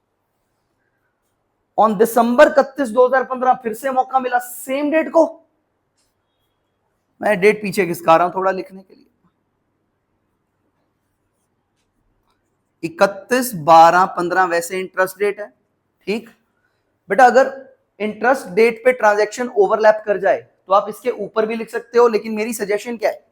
ऑन दिसंबर 31 2015 फिर से मौका मिला सेम डेट को, मैं डेट पीछे खिसका रहा हूं थोड़ा लिखने के लिए, 31/12/15 वैसे इंटरेस्ट डेट है। ठीक बेटा, अगर इंटरेस्ट डेट पे ट्रांजैक्शन ओवरलैप कर जाए तो आप इसके ऊपर भी लिख सकते हो, लेकिन मेरी सजेशन क्या है,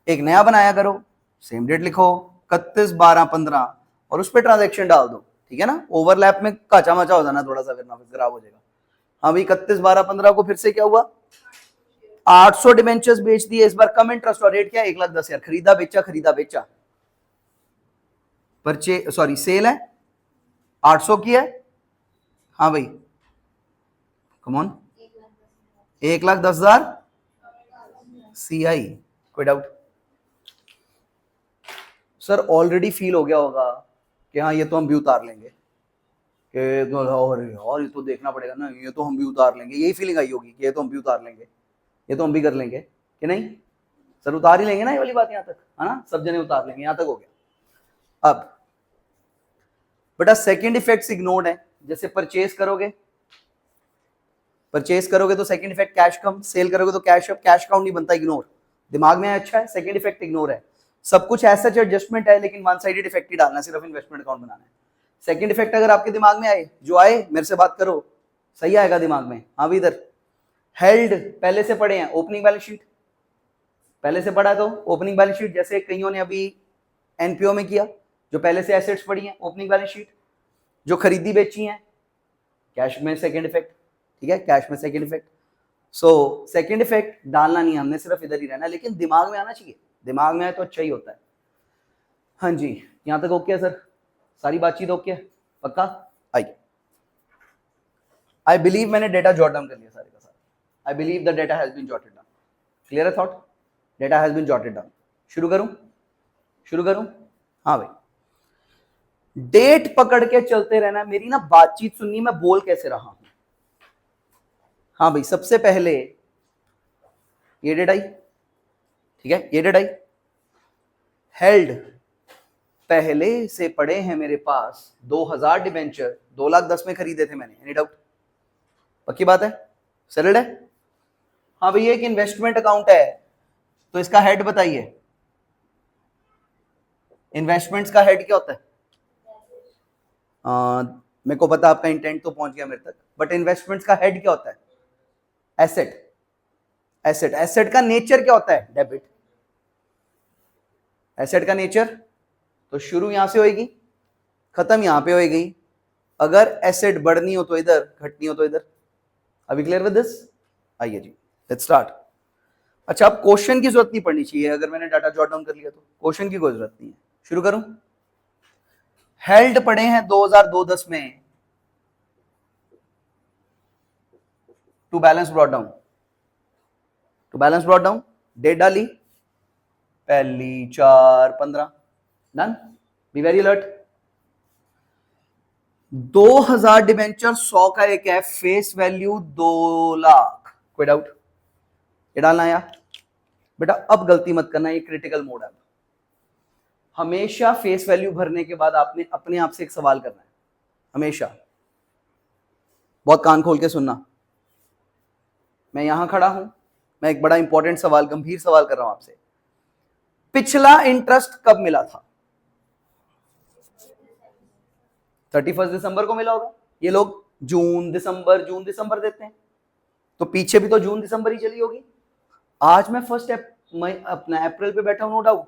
एक नया बनाया करो, सेम डेट लिखो 31/12/15 और उस पर ट्रांजेक्शन डाल दो। ठीक है ना, ओवरलैप में काचा माचा हो जाना थोड़ा सा, फिर ना फिर खराब हो जाएगा। हाँ भाई, 31/12/15 को फिर से क्या हुआ, 800 डिबेंचर्स बेच दिए, इस बार कम इंटरेस्ट और रेट क्या, 1,10,000। खरीदा बेचा, खरीदा बेचा, परचे सॉरी सेल है, 800 की है। हाँ भाई, कमॉन, 1,10,000 CI, कोई डाउट। सर ऑलरेडी फील हो गया होगा कि हाँ ये तो हम भी उतार लेंगे, कि और ये तो देखना पड़ेगा ना, ये तो हम भी उतार लेंगे, यही फीलिंग आई होगी कि ये तो हम भी उतार लेंगे, ये तो हम भी कर लेंगे कि नहीं सर, उतार ही लेंगे ना, ये वाली बात यहाँ तक है ना, सब जने उतार लेंगे, यहाँ तक हो गया। अब बेटा सेकंड इफेक्ट्स इग्नोर्ड है, जैसे परचेज करोगे तो सेकंड इफेक्ट कैश कम, सेल करोगे तो कैश अप, कैश काउंट नहीं बनता, इग्नोर। दिमाग में अच्छा है, सेकंड इफेक्ट इग्नोर है, सब कुछ ऐसा एडजस्टमेंट है, लेकिन वन साइडेड इफेक्ट ही डालना, सिर्फ इन्वेस्टमेंट अकाउंट बनाना है। सेकंड इफेक्ट अगर आपके दिमाग में आए, जो आए मेरे से बात करो, सही आएगा दिमाग में। हाँ भी इधर हेल्ड पहले से पढ़े हैं, ओपनिंग बैलेंस शीट पहले से पढ़ा, तो ओपनिंग बैलेंस शीट जैसे कईयों ने अभी एनपीओ में किया, जो पहले से एसेट्स पढ़ी हैं, ओपनिंग बैलेंस शीट, जो खरीदी बेची हैं, कैश में सेकंड इफेक्ट, ठीक है, कैश में second effect. So second effect डालना नहीं, हमने सिर्फ इधर ही रहना, लेकिन दिमाग में आना चाहिए, दिमाग में आए तो अच्छा ही होता है। हाँ जी, यहां तक ओके है सर, सारी बातचीत ओके है, पक्का? आइए, आई बिलीव मैंने डेटा जॉट डाउन कर लिया सारे का सारा, I believe the data has been jotted down, clear है thought? Data has been jotted down. शुरू करूं? हाँ भाई, डेट पकड़ के चलते रहना, मेरी ना बातचीत सुननी, मैं बोल कैसे रहा हूं। हाँ भाई, सबसे पहले ये डेट आई, ठीक है, ये डेट आई, हेल्ड पहले से पड़े हैं मेरे पास 2000 डिबेंचर, 2,10,000 में खरीदे थे मैंने, एनी डाउट? पक्की बात है, सेटल्ड है? हाँ भैया, एक इन्वेस्टमेंट अकाउंट है, तो इसका हेड बताइए, इन्वेस्टमेंट्स का हेड क्या होता है? मेरे को पता आपका इंटेंट तो पहुंच गया मेरे तक, बट इन्वेस्टमेंट्स का हेड क्या होता है? एसेट। एसेट का नेचर क्या होता है? डेबिट। एसेट का नेचर, तो शुरू यहां से होएगी, खत्म यहां पे होएगी, अगर एसेट बढ़नी हो तो इधर, घटनी हो तो इधर। अभी क्लियर विद दिस? आइए जी, लेट्स स्टार्ट। अच्छा, अब क्वेश्चन की जरूरत नहीं पड़नी चाहिए, अगर मैंने डाटा जॉट डाउन कर लिया तो क्वेश्चन की कोई जरूरत नहीं है। शुरू करूं? हेल्ड पड़े हैं 2002-10 में, to balance brought down, date डाली, पहली 4/15, done, be very alert. 2000 debenture 100 का एक है, फेस वैल्यू 2 लाख, कोई डाउट? ये डालना है बेटा, अब गलती मत करना, ये क्रिटिकल मोड है। हमेशा फेस वैल्यू भरने के बाद आपने अपने आप से एक सवाल करना है, हमेशा, बहुत कान खोल के सुनना। मैं यहां खड़ा हूं, मैं एक बड़ा इंपॉर्टेंट सवाल, गंभीर सवाल कर रहा हूं आपसे, पिछला इंटरेस्ट कब मिला था? 31 दिसंबर को मिला होगा। ये लोग जून दिसंबर देते हैं, तो पीछे भी तो जून दिसंबर ही चली होगी। आज मैं अपना अप्रैल पे बैठा हूं, नो डाउट।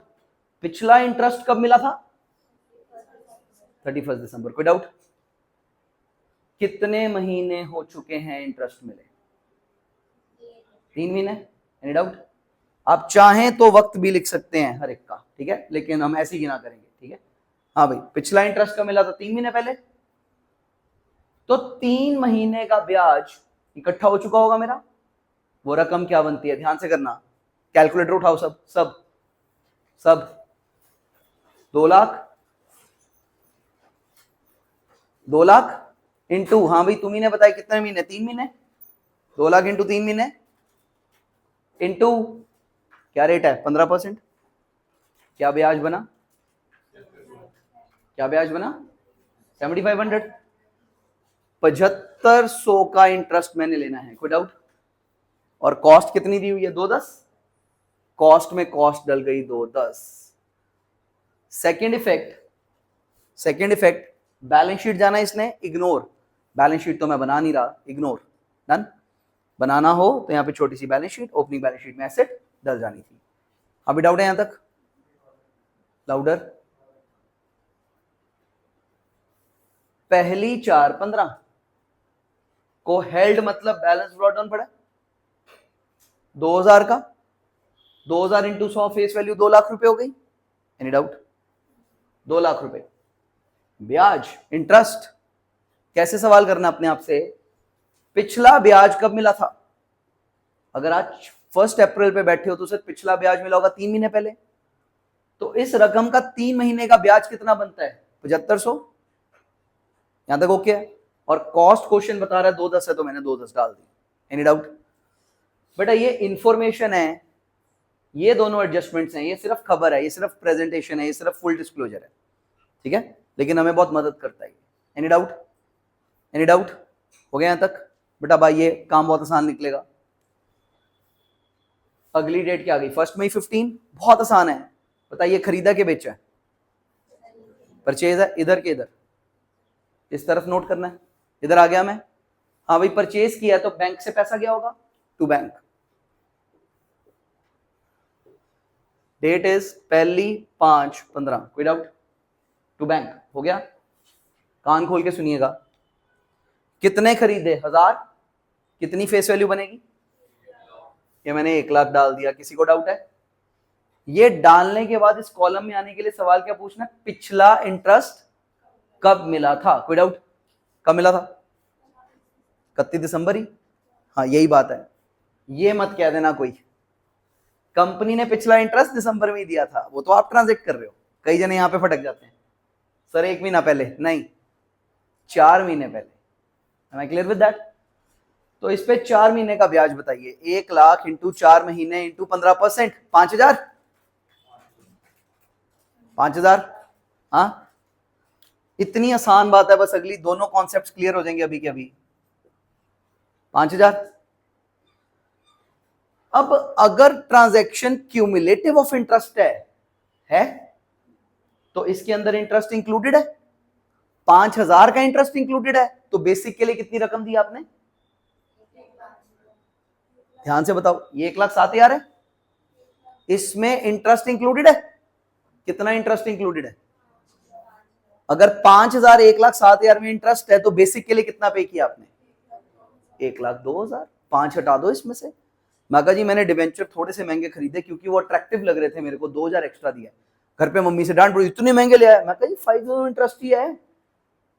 पिछला इंटरेस्ट कब मिला था? 31 दिसंबर। कोई डाउट? कितने महीने हो चुके हैं इंटरेस्ट मिले? 3 महीने। Any doubt? आप चाहें तो वक्त भी लिख सकते हैं हर एक का, ठीक है, लेकिन हम ऐसे ही गिना करेंगे, ठीक है। हाँ भाई, पिछला इंटरेस्ट कब मिला था? 3 महीने पहले। तो 3 महीने का ब्याज इकट्ठा हो चुका होगा मेरा। वो रकम क्या बनती है? ध्यान से करना, कैलकुलेटर उठाओ, सब 2 लाख, 2 लाख इंटू, हाँ भाई तुम्ही ने बताया कितने महीने? 3 महीने। 2 लाख इंटू 3 महीने इंटू क्या रेट है? 15%। क्या ब्याज बना? 7500। 7500 का इंटरेस्ट मैंने लेना है, कोई डाउट? और कॉस्ट कितनी दी हुई है? 210। कॉस्ट में कॉस्ट डल गई 210। सेकेंड इफेक्ट, बैलेंस शीट जाना इसने, इग्नोर, बैलेंस शीट तो मैं बना नहीं रहा, इग्नोर, डन। बनाना हो तो यहां पे छोटी सी balance sheet, opening balance sheet में एसेट डल जानी थी। अभी डाउट है यहां तक? लाउडर। पहली 4/15 को हेल्ड मतलब बैलेंस ब्रॉट डाउन पड़ा 2000 का, 2000 इंटू 100, फेस वैल्यू 2 लाख रुपए हो गई। Any doubt? 2 लाख रुपए ब्याज, इंटरेस्ट। कैसे सवाल करना अपने आप से? पिछला ब्याज कब मिला था? अगर आज 1 अप्रैल पे बैठे हो तो सर पिछला ब्याज मिला होगा 3 महीने पहले, तो तो इस रकम का 3 महीने का ब्याज कितना बनता है? 7500। यहां तक ओके है? और कॉस्ट क्वेश्चन बता रहा है 210 है तो मैंने 210 डाल दी। Any doubt? बेटा ये इंफॉर्मेशन है, ये दोनों एडजस्टमेंट्स हैं, ये सिर्फ खबर है, ये सिर्फ प्रेजेंटेशन है, ये सिर्फ फुल डिस्क्लोजर है, ठीक है, लेकिन हमें बहुत मदद करता है। Any doubt? Any doubt? हो गया यहां तक? बेटा भाई ये काम बहुत आसान निकलेगा। अगली डेट क्या आ गई? 1 मई 15। बहुत आसान है, बताइए खरीदा के बेचा है? परचेज है। इधर के इधर इस तरफ नोट करना है। इधर आ गया मैं, हाँ भाई परचेज किया तो बैंक से पैसा गया होगा टू बैंक। Date is 1/5/15। कोई डाउट? टू बैंक हो गया। कान खोल के सुनिएगा, कितने खरीदे? 1000। कितनी फेस वैल्यू बनेगी? ये मैंने 1 लाख डाल दिया। किसी को डाउट है? ये डालने के बाद इस कॉलम में आने के लिए सवाल क्या पूछना है? पिछला इंटरेस्ट कब मिला था? कोई डाउट? कब मिला था? 31 दिसंबर ही। हाँ यही बात है, ये मत कह देना कोई कंपनी ने पिछला इंटरेस्ट दिसंबर में ही दिया था, वो तो आप ट्रांजेक्ट कर रहे हो। कई जने यहां पे फटक जाते हैं, सर 1 महीना पहले, नहीं 4 महीने पहले। Am I clear with that? तो इस पे 4 महीने का ब्याज बताइए। 1 लाख इंटू 4 महीने इंटू 15%, 5000। 5000। हाँ इतनी आसान बात है, बस अगली दोनों कॉन्सेप्ट्स क्लियर हो जाएंगे अभी के अभी। 5000। अब अगर ट्रांजैक्शन क्यूमुलेटिव ऑफ इंटरेस्ट है तो इसके अंदर इंटरेस्ट इंक्लूडेड है। 5000 का इंटरेस्ट इंक्लूडेड है, तो बेसिक के लिए कितनी रकम दी आपने? ध्यान से बताओ, ये 1,07,000 है, इसमें इंटरेस्ट इंक्लूडेड है। कितना इंटरेस्ट इंक्लूडेड है? अगर 5000 1,07,000 में इंटरेस्ट है तो बेसिक के लिए कितना पे किया आपने? 1,02,000। 5 हटा दो इसमें से। माका जी मैंने डिवेंचर थोड़े से महंगे खरीदे क्योंकि वो अट्रैक्टिव लग रहे थे मेरे को, 2000 एक्स्ट्रा दिया। घर पे मम्मी से डांट पड़ी, इतने महंगे ले आया। मैं कहा जी 5,000 इंटरेस्ट ही है।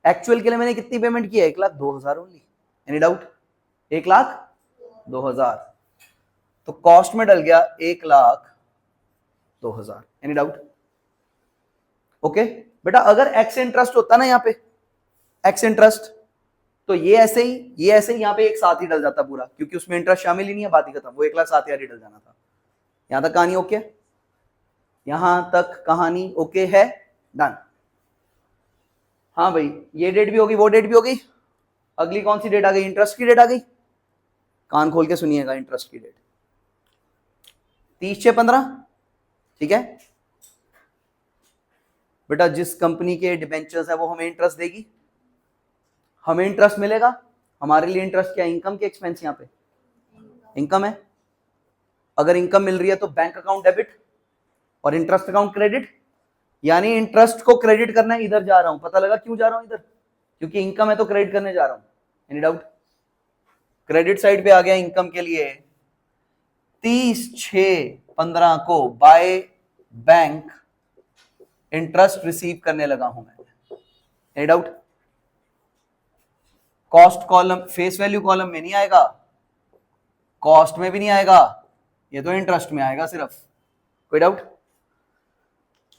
एक्चुअल के लिए मैंने कितनी पेमेंट की है? 1,02,000 ओनली। Any doubt? 1,02,000 तो कॉस्ट में डल गया 1,02,000। Any doubt? ओके बेटा अगर एक्स इंटरेस्ट होता ना यहाँ पे, एक्स इंटरेस्ट, तो ये ऐसे ही यहाँ पे एक साथ ही डल जाता पूरा, क्योंकि उसमें इंटरेस्ट शामिल ही नहीं है, बात ही खत्म। वो 1,07,000 ही डल जाना था। यहां तक कहानी ओके? यहां तक कहानी ओके है? डन। हाँ भाई ये डेट भी होगी, वो डेट भी होगी। अगली कौन सी डेट आ गई? इंटरेस्ट की डेट आ गई। कान खोल के सुनिएगा, इंटरेस्ट की डेट 30/6/15। ठीक है बेटा, जिस कंपनी के डिबेंचर्स है वो हमें इंटरेस्ट देगी, हमें इंटरेस्ट मिलेगा। हमारे लिए इंटरेस्ट क्या है? इनकम के एक्सपेंस। यहां पे इनकम है, अगर इनकम मिल रही है तो बैंक अकाउंट डेबिट और इंटरेस्ट अकाउंट क्रेडिट। यानी इंटरेस्ट को क्रेडिट करना है, इधर जा रहा हूं। पता लगा क्यों जा रहा हूं इधर? क्योंकि इनकम है तो क्रेडिट करने जा रहा हूं। Any doubt? क्रेडिट साइड पे आ गया इनकम के लिए। 30/6/15 को बाय बैंक इंटरेस्ट रिसीव करने लगा हूं मैं। Any doubt? Cost column, face value column में नहीं आएगा, कॉस्ट में भी नहीं आएगा, ये तो इंटरेस्ट में आएगा सिर्फ। कोई डाउट?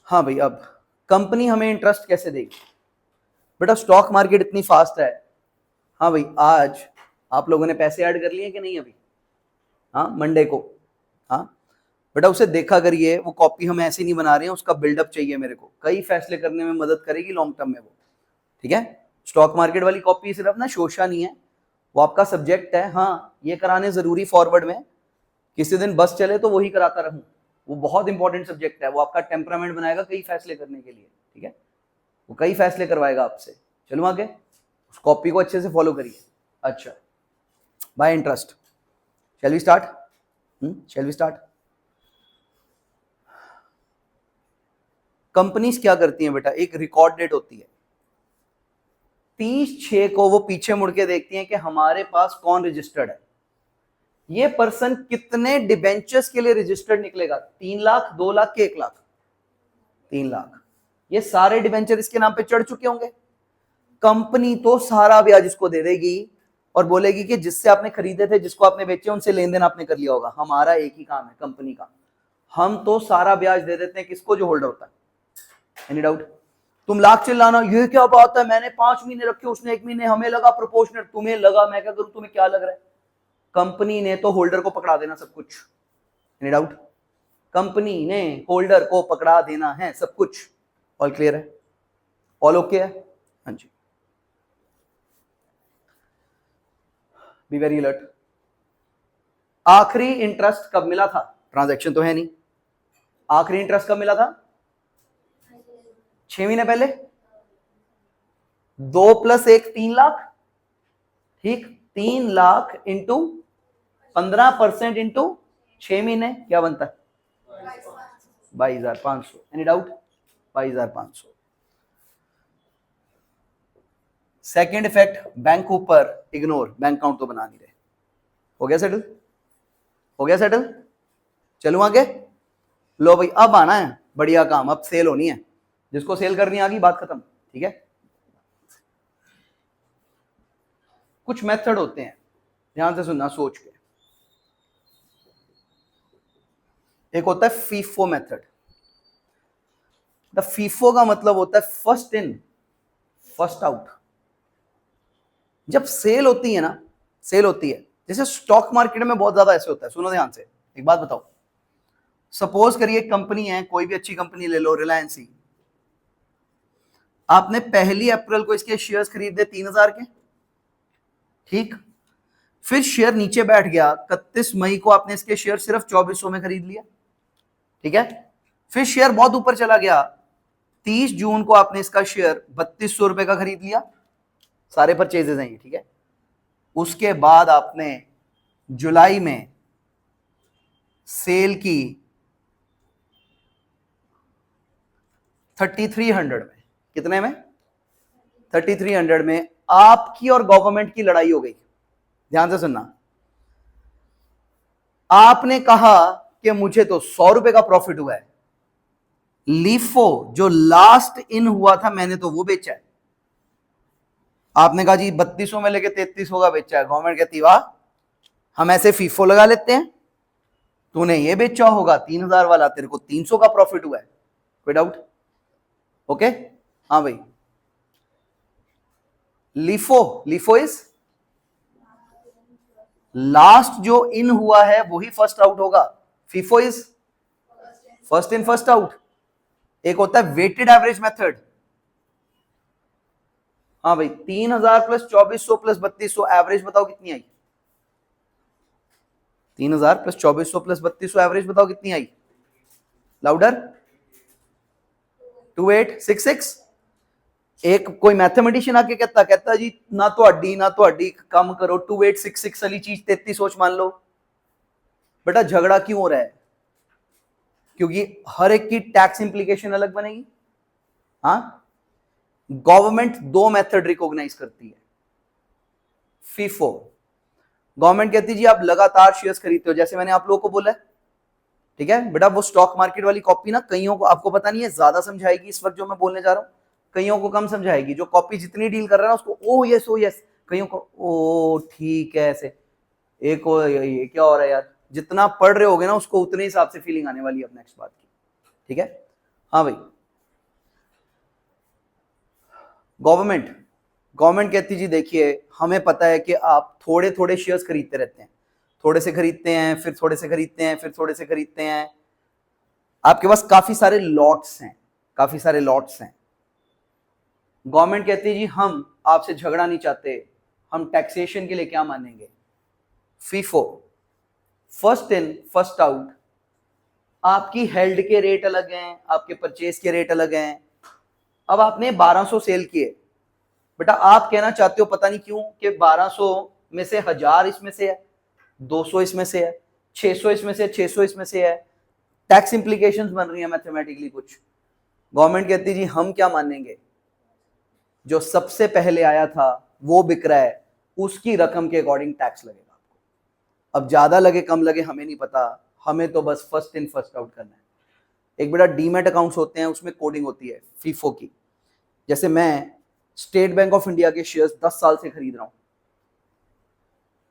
हाँ भाई अब कंपनी हमें इंटरेस्ट कैसे देगी? बेटा स्टॉक मार्केट इतनी फास्ट है। हाँ भाई आज आप लोगों ने पैसे ऐड कर लिए कि नहीं अभी? हाँ मंडे को। हाँ बेटा उसे देखा करिए, वो कॉपी हम ऐसे नहीं बना रहे हैं, उसका बिल्डअप चाहिए मेरे को, कई फैसले करने में मदद करेगी लॉन्ग टर्म में वो। ठीक है, स्टॉक मार्केट वाली कॉपी सिर्फ ना शोशा नहीं है, वो आपका सब्जेक्ट है। हाँ ये कराने जरूरी फॉरवर्ड में, किसी दिन बस चले तो वही कराता रहूं, वो बहुत इंपॉर्टेंट सब्जेक्ट है। वो आपका टेम्परामेंट बनाएगा कई फैसले करने के लिए। ठीक है, वो कई फैसले करवाएगा आपसे। चलो आगे, उस कॉपी को अच्छे से फॉलो करिए। अच्छा by interest, shall we start? Shall we start? Companies क्या करती हैं बेटा, एक रिकॉर्ड डेट होती है 30/6 को, वो पीछे मुड़ के देखती हैं कि हमारे पास कौन रजिस्टर्ड है। ये पर्सन कितने डिबेंचर्स के लिए रजिस्टर्ड निकलेगा? 3 लाख, 2 लाख के 1 लाख? 3 लाख। ये सारे डिबेंचर इसके नाम पे चढ़ चुके होंगे। कंपनी तो सारा ब्याज इसको दे देगी और बोलेगी कि जिससे आपने खरीदे थे, जिसको आपने बेचे, उनसे लेन देन आपने कर लिया होगा। हमारा एक ही काम है कंपनी का, हम तो सारा ब्याज दे देते हैं किसको, जो होल्डर होता है। Any doubt? तुम लाख चिल्लाना ये क्या बात है, मैंने 5 महीने रखे, उसने 1 महीने, हमें लगा प्रोपोर्शनेट, तुम्हें लगा, मैं क्या करूं, तुम्हें क्या लग रहा है? कंपनी ने तो होल्डर को पकड़ा देना सब कुछ। Any doubt? कंपनी ने होल्डर को पकड़ा देना है सब कुछ। ऑल क्लियर है? ऑल ओके है? हाँ जी। Be very alert. आखिरी इंटरेस्ट कब मिला था? ट्रांजैक्शन तो है नहीं। आखिरी इंटरेस्ट कब मिला था? 6 महीने पहले। 2 + 1 3 लाख। ठीक, 3 लाख इंटू 15% इंटू 6 महीने क्या बनता है? 22,500। Any doubt? 22,500। Second effect, bank ऊपर इग्नोर, बैंक अकाउंट तो बना नहीं रहे। हो गया सेटल? हो गया सेटल? चलूं आगे? लो भाई, अब आना है बढ़िया काम, अब सेल होनी है, जिसको सेल करनी आ गई बात खत्म। ठीक है, कुछ मेथड होते हैं, ध्यान से सुनना सोच के। एक होता है फीफो मेथड। द फीफो का मतलब होता है फर्स्ट इन फर्स्ट आउट। जब सेल होती है ना, सेल होती है, जैसे स्टॉक मार्केट में बहुत ज्यादा ऐसे होता है। सुनो ध्यान से, एक बात बताओ, सपोज करिए कंपनी है, कोई भी अच्छी कंपनी ले लो, रिलायंस ही। आपने 1 अप्रैल को इसके शेयर्स खरीदे 3,000 के, ठीक, फिर शेयर नीचे बैठ गया, 31 मई को आपने इसके शेयर सिर्फ 2400 में खरीद लिया, ठीक है। फिर शेयर बहुत ऊपर चला गया, 30 जून को आपने इसका शेयर 3200 रुपए का खरीद लिया, सारे परचेजेस हैं ये, ठीक है। उसके बाद आपने जुलाई में सेल की 3300 में। कितने में? 3300 में। आपकी और गवर्नमेंट की लड़ाई हो गई। ध्यान से सुनना, आपने कहा कि मुझे तो 100 रुपए का प्रॉफिट हुआ है, लीफो जो लास्ट इन हुआ था मैंने तो वो बेचा है। आपने कहा जी 3200 में लेके 3300 का बेचा है। गवर्नमेंट कहती वाह, हम ऐसे फीफो लगा लेते हैं, तूने ये बेचा होगा 3000 वाला, तेरे को 300 का प्रॉफिट हुआ है। कोई डाउट? ओके, हाँ भाई। लीफो, लीफो इज लास्ट जो इन हुआ है वही फर्स्ट आउट होगा। FIFO is first in first out. एक होता है वेटेड एवरेज मेथड। हाँ भाई, 3000 + 2400 + 3200 एवरेज बताओ कितनी आई? 3000 + 2400 + 3200 एवरेज बताओ कितनी आई? लाउडर। 2866। एक कोई मैथमेटिशियन आके कहता जी ना तो कम करो, 2866 वाली चीज 33 सोच मान लो। बेटा झगड़ा क्यों हो रहा है? क्योंकि हर एक की टैक्स इंप्लीकेशन अलग बनेगी। हाँ, गवर्नमेंट 2 मेथड रिकॉग्नाइज करती है। फीफो, गवर्नमेंट कहती है जी आप लगातार शेयर्स खरीदते हो, जैसे मैंने आप लोगों को बोला है, ठीक है बेटा। वो स्टॉक मार्केट वाली कॉपी ना कईयों को, आपको पता नहीं है, ज्यादा समझाएगी इस वक्त जो मैं बोलने जा रहा हूं, कईयों को कम समझाएगी। जो कॉपी जितनी डील कर रहा है ना उसको ओ यस, कईयों को ओ ठीक है ऐसे, एक ये क्या हो रहा है यार। जितना पढ़ रहे होगे ना उसको उतने हिसाब से फीलिंग आने वाली है अब नेक्स्ट बात की, ठीक है। हाँ भाई, गवर्नमेंट कहती जी देखिए हमें पता है कि आप थोड़े थोड़े शेयर्स खरीदते रहते हैं, थोड़े से खरीदते हैं, फिर थोड़े से खरीदते हैं, फिर थोड़े से खरीदते हैं, आपके पास काफी सारे लॉट्स हैं, काफी सारे लॉट्स हैं। गवर्नमेंट कहती है जी हम आपसे झगड़ा नहीं चाहते, हम टैक्सेशन के लिए क्या मानेंगे? FIFO, first in first out. आपकी हेल्ड के रेट अलग हैं, आपके परचेज के रेट अलग हैं। अब आपने 1200 सेल किए, बेटा आप कहना चाहते हो पता नहीं क्यों कि 1200 में से 1000 इसमें से है, 200 इसमें से है, 600 इसमें से, 600 इसमें से है। टैक्स इंप्लीकेशंस बन रही है मैथमेटिकली कुछ। गवर्नमेंट कहती जी हम क्या मानेंगे, जो सबसे पहले आया था वो बिक रहा है, उसकी रकम के अकॉर्डिंग टैक्स लगेगा आपको। अब ज्यादा लगे कम लगे हमें नहीं पता, हमें तो बस फर्स्ट इन फर्स्ट आउट करना है। एक बेटा डीमैट अकाउंट्स होते हैं, उसमें कोडिंग होती है फीफो की। जैसे मैं स्टेट बैंक ऑफ इंडिया के शेयर्स 10 साल से खरीद रहा हूं,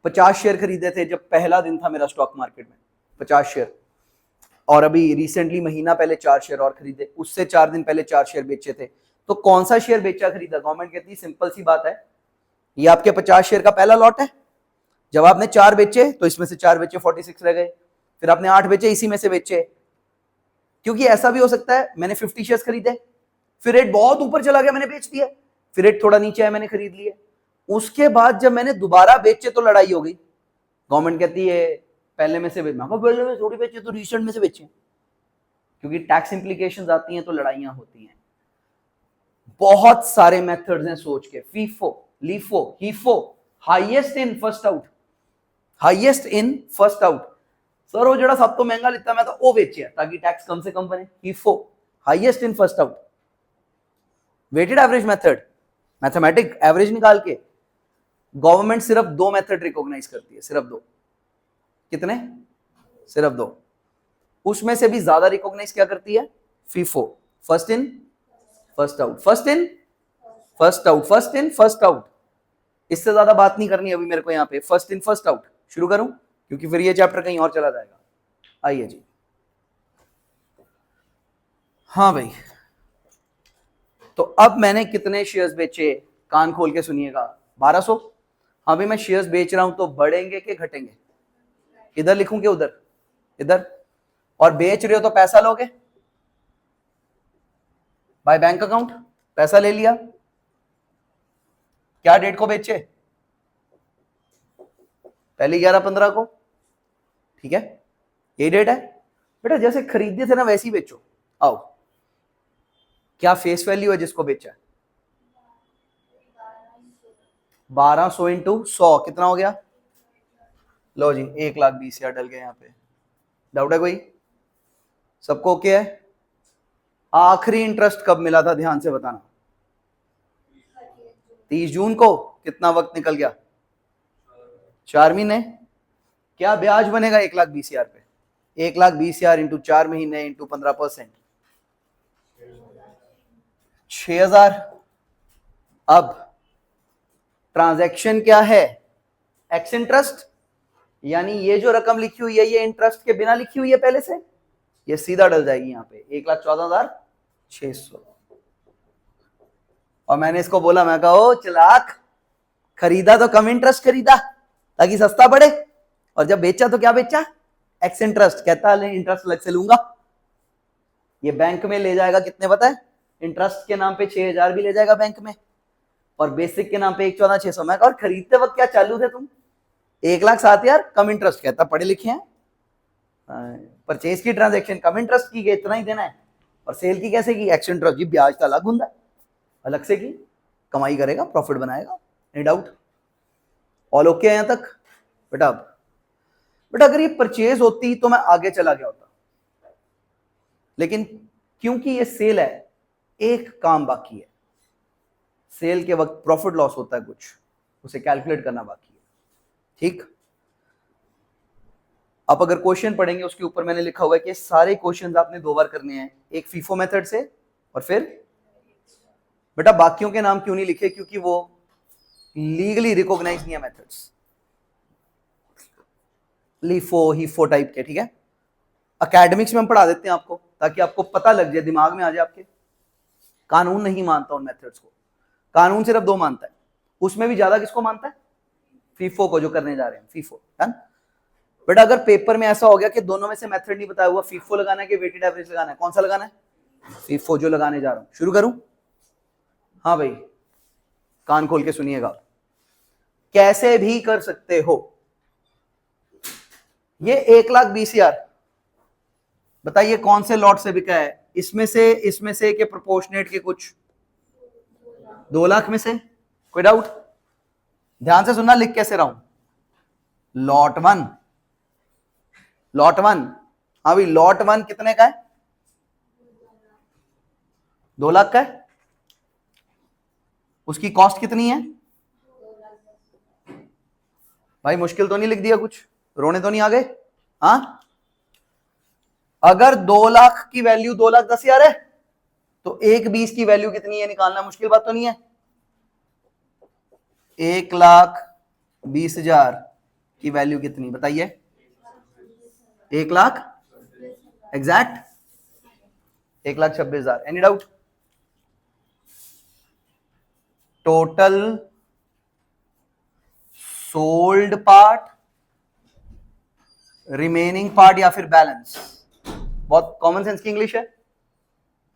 50 शेयर खरीदे थे जब पहला दिन था मेरा स्टॉक मार्केट में, 50 शेयर। और अभी रिसेंटली महीना पहले 4 शेयर और खरीदे, उससे 4 दिन पहले 4 शेयर बेचे थे, तो कौन सा शेयर बेचा खरीदा? गवर्नमेंट कहती है सिंपल सी बात है, ये आपके 50 शेयर का पहला लॉट है, जब आपने 4 बेचे तो इसमें से 4 बेचे 46 रह गए, फिर आपने 8 बेचे इसी में से बेचे, क्योंकि ऐसा भी हो सकता है मैंने 50 शेयर्स खरीदे, फिर रेट बहुत ऊपर चला गया मैंने बेच दिया, फिर रेट थोड़ा नीचे आया मैंने खरीद लिए, उसके बाद जब मैंने दोबारा बेचे तो लड़ाई हो गई, गवर्नमेंट कहती है पहले में से पहले में थोड़ी बेचे तो रिसेंट में से बेचे, क्योंकि टैक्स इंप्लीकेशंस आती हैं तो लड़ाइयां होती हैं। बहुत सारे मेथड्स हैं सोच के, FIFO, LIFO, HIFO, highest in first out, highest in first out, sir वो जड़ा सब तो महंगा लेता मैं तो वो बेचे ताकि टैक्स कम से कम बने, HIFO, highest in first out, weighted average method, mathematic average निकाल के। गवर्नमेंट सिर्फ 2 मेथड रिकॉग्नाइज करती है, सिर्फ 2, कितने? सिर्फ 2, उसमें से भी ज्यादा रिकॉग्नाइज क्या करती है? FIFO, first in first out, first in first out, first in first out, इससे ज्यादा बात नहीं करनी अभी मेरे को यहाँ पे, फर्स्ट इन फर्स्ट आउट शुरू करूं क्योंकि फिर ये चैप्टर कहीं और चला जाएगा। आइए जी, हाँ भाई, तो अब मैंने कितने शेयर्स बेचे? कान खोल के सुनिएगा, 1200। हाँ भाई, मैं शेयर्स बेच रहा हूं तो बढ़ेंगे कि घटेंगे? इधर लिखूं कि उधर? इधर। और बेच रहे हो तो पैसा लोगे बाय बैंक अकाउंट, पैसा ले लिया, क्या डेट को बेचे? पहले 11-15 को, ठीक है, यही डेट है बेटा, जैसे खरीदे थे ना वैसे ही बेचो। आओ, क्या फेस वैल्यू है जिसको बेचा है? 1200 इंटू 100 कितना हो गया? लो जी, 1,20,000 डल गए यहाँ पे। डाउट है कोई? सबको ओके है? आखिरी इंटरेस्ट कब मिला था ध्यान से बताना? 30 जून को। कितना वक्त निकल गया? 4 महीने। क्या ब्याज बनेगा 1,20,000 पे? 1,20,000 इंटू 4 महीने इंटू 15%, 6,000। अब ट्रांजैक्शन क्या है? एक्स इंटरेस्ट, यानी ये जो रकम लिखी हुई है ये इंटरेस्ट के बिना लिखी हुई है पहले से, ये सीधा डल जाएगी यहाँ पे 1,14,600। और मैंने इसको बोला, मैं कहा ओ चलाक, खरीदा तो कम इंटरेस्ट खरीदा ताकि सस्ता पड़े, और जब बेचा तो क्या बेचा? X interest. कहता है इंटरेस्ट अलग से लूंगा। ये बैंक में ले जाएगा कितने पता है? इंटरेस्ट के नाम पे 6,000 भी ले जाएगा बैंक में, और बेसिक के नाम पे 1,14,600। मैं कहा और खरीदते वक्त क्या चालू थे तुम? 1,07,000 कम इंटरेस्ट। कहता पढ़े लिखे हैं, परचेज की ट्रांजैक्शन कम इंटरेस्ट की गई, इतना ही देना है, और सेल की कैसे की? एक्स इंटरेस्ट जी, ब्याज तो अलग होता है, अलग से की, कमाई करेगा, प्रॉफिट बनाएगा, नो डाउट। ऑल ओके है यहां तक बेटा? बेटा अगर ये परचेज होती तो मैं आगे चला गया होता, लेकिन क्योंकि ये सेल है, एक काम बाकी है, सेल के वक्त प्रॉफिट लॉस होता है कुछ, उसे कैलकुलेट करना बाकी है, ठीक। आप अगर क्वेश्चन पढ़ेंगे उसके ऊपर मैंने लिखा हुआ है कि सारे क्वेश्चंस आपने 2 बार करने हैं, एक फीफो मेथड से और फिर बेटा बाकियों के नाम क्यों नहीं लिखे? क्योंकि वो लीगली रिकॉग्नाइज नहीं है मेथड्स, लीफो हीफो टाइप के, ठीक है। एकेडमिक्स में हम पढ़ा देते हैं आपको ताकि आपको पता लग जाए, दिमाग में आ जाए आपके। कानून नहीं मानता उन मेथड्स को, कानून सिर्फ 2 मानता है, उसमें भी ज्यादा किसको मानता है? फीफो को, जो करने जा रहे हैं फीफो, डन। बट अगर पेपर में ऐसा हो गया कि दोनों में से मेथड नहीं बताया हुआ, फीफो लगाना है कि वेटेड एवरेज लगाना है, कौन सा लगाना है? फीफो जो लगाने जा रहा हूं। शुरू करूं? हाँ भाई, कान खोल के सुनिएगा, कैसे भी कर सकते हो। ये 1,20,000 बताइए कौन से लॉट से बिका है? इसमें से के प्रोपोर्शनेट के कुछ 2 लाख में से। कोई डाउट? ध्यान से सुनना, लिख कैसे रहा हूं। लॉट 1, लॉट 1, हाँ भाई लॉट 1 कितने का है? 2 लाख का है। उसकी कॉस्ट कितनी है? भाई मुश्किल तो नहीं लिख दिया कुछ? रोने तो नहीं आ गए? हाँ, अगर 2 लाख की वैल्यू 2,10,000 है तो 1,20 की वैल्यू कितनी है निकालना मुश्किल बात तो नहीं है। 1,20,000 की वैल्यू कितनी बताइए? 1 lakh exact 1,26,000। Any doubt? Total sold part, remaining part या फिर बैलेंस। बहुत कॉमन सेंस की इंग्लिश है।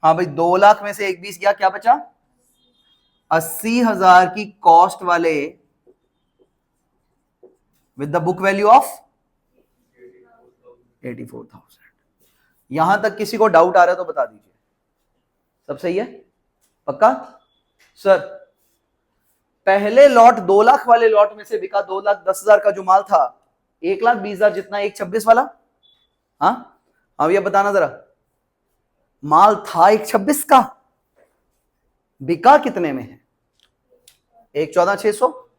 हाँ भाई, 2 लाख में से 1,20 गया, क्या बचा? 80,000 की कॉस्ट वाले with the book value of 84,000। यहां तक किसी को डाउट आ रहा है तो बता दीजिए। सब सही है? पक्का? सर पहले लॉट 2 लाख वाले लॉट में से बिका 2,10,000 का जो माल था, 1,20,000 जितना 1,26 वाला। हाँ अब ये बताना जरा, माल था 1,26 का, बिका कितने में है? 1,14,600।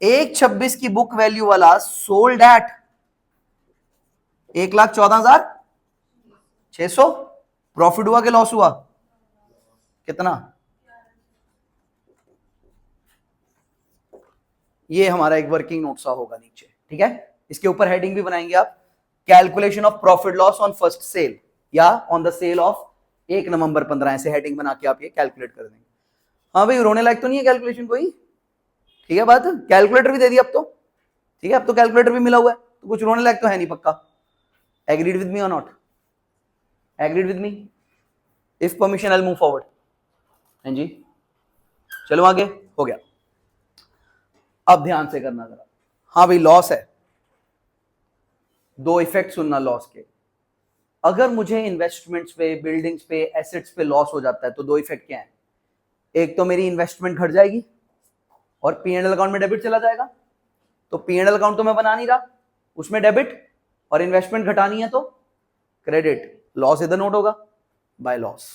1,26 की बुक वैल्यू वाला सोल्ड एट 1,14,600। प्रॉफिट हुआ कि लॉस हुआ? कितना? ये हमारा एक वर्किंग नोट सा होगा नीचे, ठीक है? इसके ऊपर हेडिंग भी बनाएंगे आप, calculation of profit loss on first sale या on the sale of 1 November 15, ऐसे हेडिंग बना के आप ये कैलकुलेट कर देंगे। हाँ भाई, रोने लायक तो नहीं है कैलकुलेशन कोई? ठीक है बात, कैलकुलेटर भी दे दिया अब तो, ठीक है? अब तो कैलकुलेटर भी मिला हुआ है, तो कुछ रोने लायक तो है नहीं। पक्का? एग्रीड विद मी और not? Agreed with me? If permission I will move forward. हाँ जी, चलो आगे। हो गया। अब ध्यान से करना जरा। हाँ भाई, लॉस है, 2 इफेक्ट सुनना लॉस के। अगर मुझे इन्वेस्टमेंट्स पे, बिल्डिंग्स पे, एसेट्स पे लॉस हो जाता है तो 2 इफेक्ट क्या है? एक तो मेरी इन्वेस्टमेंट घट जाएगी और पीएनएल अकाउंट में डेबिट चला जाएगा। तो पीएनएल अकाउंट तो मैं बना नहीं रहा, उसमें डेबिट, और इन्वेस्टमेंट घटानी है तो क्रेडिट। लॉस इधर नोट होगा by loss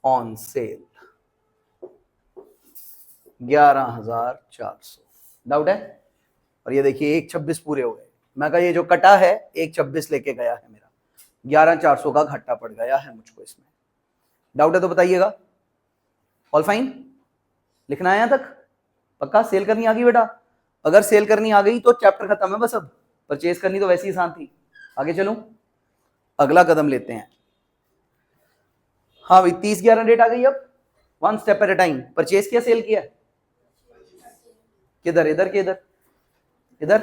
on sale 11,400। Doubt है? और ये देखिए 1,26 पूरे हो गए। मैं कहा ये जो कटा है 1,26 लेके गया है, मेरा 11,400 का घाटा पड़ गया है मुझको इसमें। डाउट है तो बताइएगा। All fine? लिखना है यहां तक? पक्का? सेल करनी आ गई बेटा? अगर सेल करनी आ गई तो चैप्टर खत्म है बस। अब परचेज करनी तो वैसी आसान थी। आगे चलूं, अगला कदम लेते हैं। हाँ भाई, 30/11 डेट आ गई। अब 1 step at a time. Purchase किया, सेल किया? किधर? इधर के इधर? इधर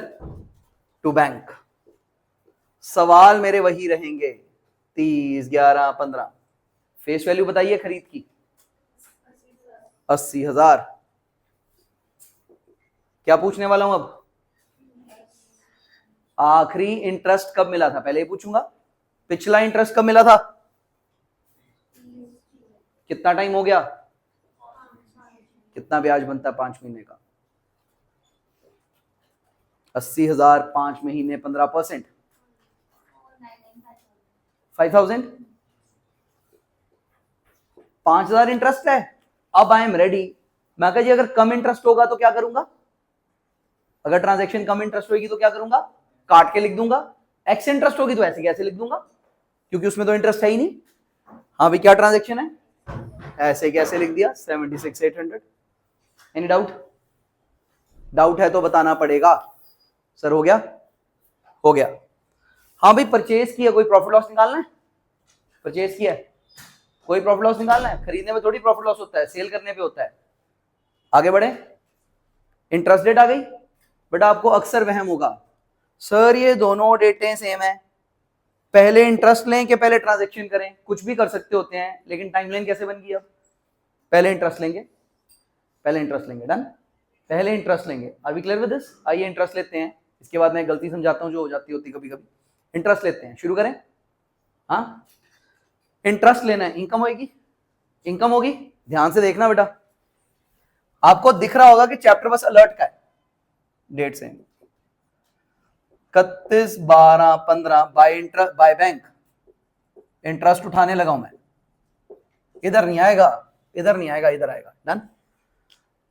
टू बैंक। सवाल मेरे वही रहेंगे, 30, 11, 15। फेस वैल्यू बताइए खरीद की। 80,000। क्या पूछने वाला हूं अब? आखिरी इंटरेस्ट कब मिला था, पहले ही पूछूंगा। पिछला इंटरेस्ट कब मिला था? कितना टाइम हो गया? कितना ब्याज बनता है 5 महीने का? 80,000 5 महीने 15%, 5,000। 5,000 इंटरेस्ट है। अब आई एम रेडी। मैं कहा जी अगर कम इंटरेस्ट होगा तो क्या करूंगा? अगर ट्रांजैक्शन कम इंटरेस्ट होगी तो क्या करूंगा? काट के लिख दूंगा। एक्स इंटरेस्ट होगी तो ऐसे कैसे लिख दूंगा, क्योंकि उसमें तो इंटरेस्ट है ही नहीं। हाँ भाई, क्या ट्रांजैक्शन है? ऐसे कैसे लिख दिया? 76,800। Any doubt? डाउट है तो बताना पड़ेगा। सर हो गया? हो गया। हाँ भाई, परचेज किया, कोई प्रॉफिट लॉस निकालना है? परचेज किया, कोई प्रॉफिट लॉस निकालना है? खरीदने में थोड़ी प्रॉफिट लॉस होता है, सेल करने पे होता है। आगे बढ़े। इंटरेस्ट डेट आ गई बेटा। आपको अक्सर वहम होगा, सर ये दोनों डेटें सेम है, पहले इंटरेस्ट लें कि पहले ट्रांजैक्शन करें? कुछ भी कर सकते होते हैं, लेकिन टाइमलाइन कैसे बन गई अब? पहले इंटरेस्ट लेंगे, पहले इंटरेस्ट लेंगे। डन? पहले इंटरेस्ट लेंगे। Are we clear with this? आइए इंटरेस्ट लेते हैं। इसके बाद मैं गलती समझाता हूं जो हो जाती होती कभी कभी। इंटरेस्ट लेते हैं, शुरू करें। हाँ, इंटरेस्ट लेना है, इनकम होगी, इनकम होगी। ध्यान से देखना बेटा, आपको दिख रहा होगा कि चैप्टर बस अलर्ट का है। डेट से 31/12/15 bye interest, by bank. Interest उठाने लगा हूं मैं। इधर नहीं आएगा, इधर नहीं आएगा, इधर आएगा। डन?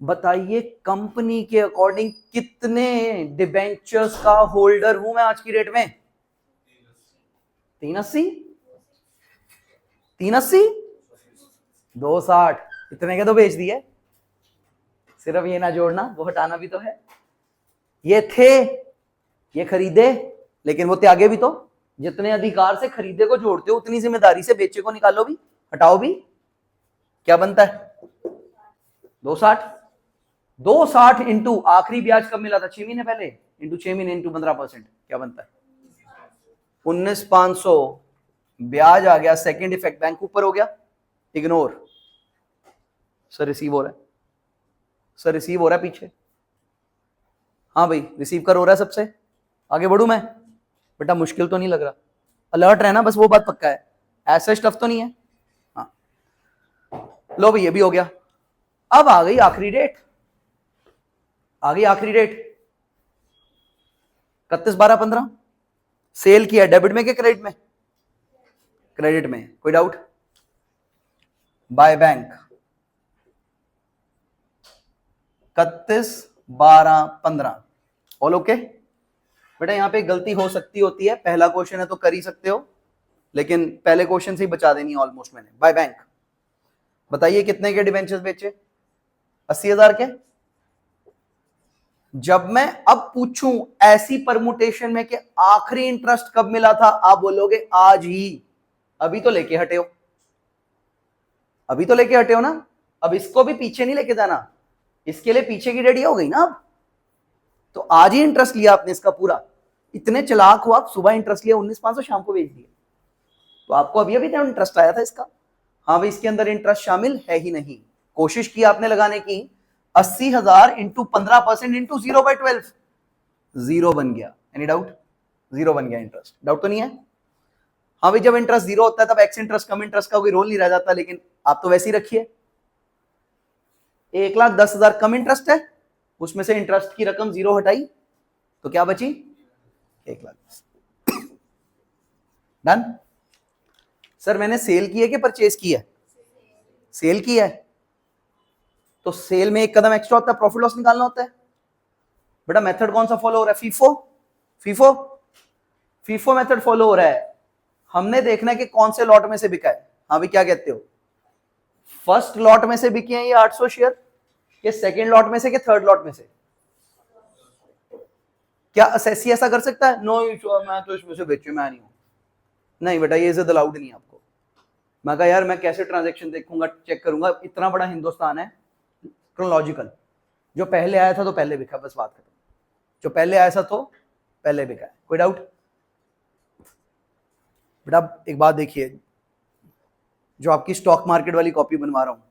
बताइए कंपनी के अकॉर्डिंग कितने डिबेंचर्स का होल्डर हूं मैं आज की डेट में? 380, 380, 260। इतने के तो बेच दिए। सिर्फ ये ना जोड़ना, वो हटाना भी तो है। ये थे, ये खरीदे, लेकिन वो त्यागे भी तो। जितने अधिकार से खरीदे को जोड़ते हो उतनी जिम्मेदारी से बेचे को निकालो भी, हटाओ भी, क्या बनता है 260। 260 इंटू आखिरी ब्याज कब मिला था 6 महीने पहले, इंटू 6 महीने इंटू 15%, क्या बनता है 19,500। ब्याज आ गया, सेकंड इफेक्ट बैंक ऊपर हो गया, इग्नोर। सर रिसीव हो रहा है, सर रिसीव हो रहा है पीछे, हाँ भाई रिसीव कर हो रहा है सबसे, आगे बढ़ू मैं बेटा, मुश्किल तो नहीं लग रहा, अलर्ट रहना बस, वो बात पक्का है, ऐसा स्टफ तो नहीं है। हाँ लो भाई ये भी हो गया। अब आ गई आखिरी डेट, आ गई आखिरी डेट 31/12/15। सेल किया डेबिट में कि क्रेडिट में, क्रेडिट में, कोई doubt. By bank 31/12/15, all okay. बेटा यहां पे गलती हो सकती होती है, पहला क्वेश्चन है तो कर ही सकते हो, लेकिन पहले क्वेश्चन से ही बचा देनी ऑलमोस्ट मैंने। बाय बैंक बताइए कितने के डिबेंचर्स बेचे, 80,000 के। जब मैं अब पूछूं ऐसी परमुटेशन में कि आखिरी इंटरेस्ट कब मिला था, आप बोलोगे आज ही, अभी तो लेके हटे हो, अभी तो लेके हटे हो ना, अब इसको भी पीछे नहीं लेके जाना, इसके लिए पीछे की डेट ये हो गई ना अब, तो आज ही इंटरेस्ट लिया आपने इसका पूरा, इतने चालाक हो आप, सुबह इंटरेस्ट लिया 19,500, शाम को बेच दिया, तो आपको अभी अभी तो इंटरेस्ट आया था इसका। हाँ भाई इसके अंदर इंटरेस्ट शामिल है ही नहीं, कोशिश की आपने लगाने की, 80,000 इंटू 15% इंटू 0/12, 0 बन गया। एनी डाउट, 0 बन गया इंटरेस्ट, डाउट तो नहीं है। हाँ भाई जब इंटरेस्ट 0 होता है तब एक्स इंटरेस्ट कम इंटरेस्ट का कोई रोल नहीं रह जाता, लेकिन आप तो वैसे ही रखिए, 1,10,000 कम इंटरेस्ट है, उसमें से इंटरेस्ट की रकम 0 हटाई तो क्या बची 1,10,000। डन। सर मैंने सेल की है कि परचेज की है, सेल की है, तो सेल में एक कदम एक्स्ट्रा होता है, प्रॉफिट लॉस निकालना होता है। बेटा मेथड कौन सा फॉलो हो रहा है, FIFO, FIFO, FIFO method follow हो रहा है। हमने देखना है कि कौन से लॉट में से बिका है। हाँ भी क्या कहते हो, फर्स्ट लॉट में से बिके हैं ये 800 शेयर, कि सेकेंड लॉट में से, कि थर्ड लॉट में से। क्या असेसी ऐसा कर सकता है, नो मैं तो इसमें से बेचू, मैं नहीं हूं, नहीं बेटा ये इज्जत अलाउड नहीं आपको। मैं कहा यार मैं कैसे ट्रांजैक्शन देखूंगा, चेक करूंगा, इतना बड़ा हिंदुस्तान है, क्रोनोलॉजिकल, जो पहले आया था तो पहले बिका, बस बात खत्म, जो पहले आया था तो पहले बिका है, कोई डाउट। बेटा एक बात देखिए, जो आपकी स्टॉक मार्केट वाली कॉपी बनवा रहा हूं,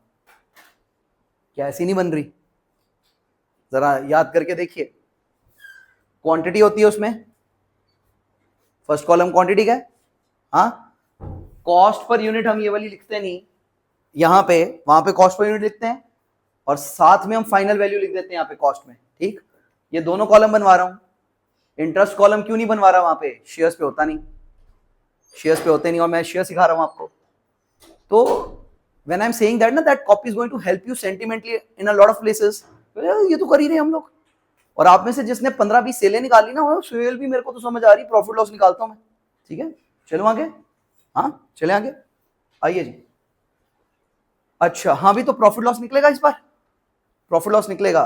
क्या ऐसी नहीं बन रही, जरा याद करके देखिए, क्वांटिटी होती है उसमें, फर्स्ट कॉलम क्वांटिटी का है, हाँ, कॉस्ट पर यूनिट हम ये वाली लिखते नहीं, यहां पे वहां पे कॉस्ट पर यूनिट लिखते हैं, और साथ में हम फाइनल वैल्यू लिख देते हैं यहाँ पे कॉस्ट में, ठीक। ये दोनों कॉलम बनवा रहा हूं, इंटरेस्ट कॉलम क्यों नहीं बनवा रहा, वहां पे शेयर्स पे होता नहीं, शेयर्स पे होते नहीं, और मैं शेयर सिखा रहा हूं आपको। तो when I am saying that ना, that copy is going to help you sentimentally in a lot of places, ये तो कर ही रहे हम लोग, और आप में से जिसने 15-20 सेलें निकाली ना, सेल भी मेरे को तो समझ आ रही, प्रॉफिट लॉस निकालता हूं मैं, ठीक है चलो आगे, हाँ चले आगे, आइए जी। अच्छा हाँ भी तो प्रॉफिट लॉस निकलेगा इस बार, प्रॉफिट लॉस निकलेगा।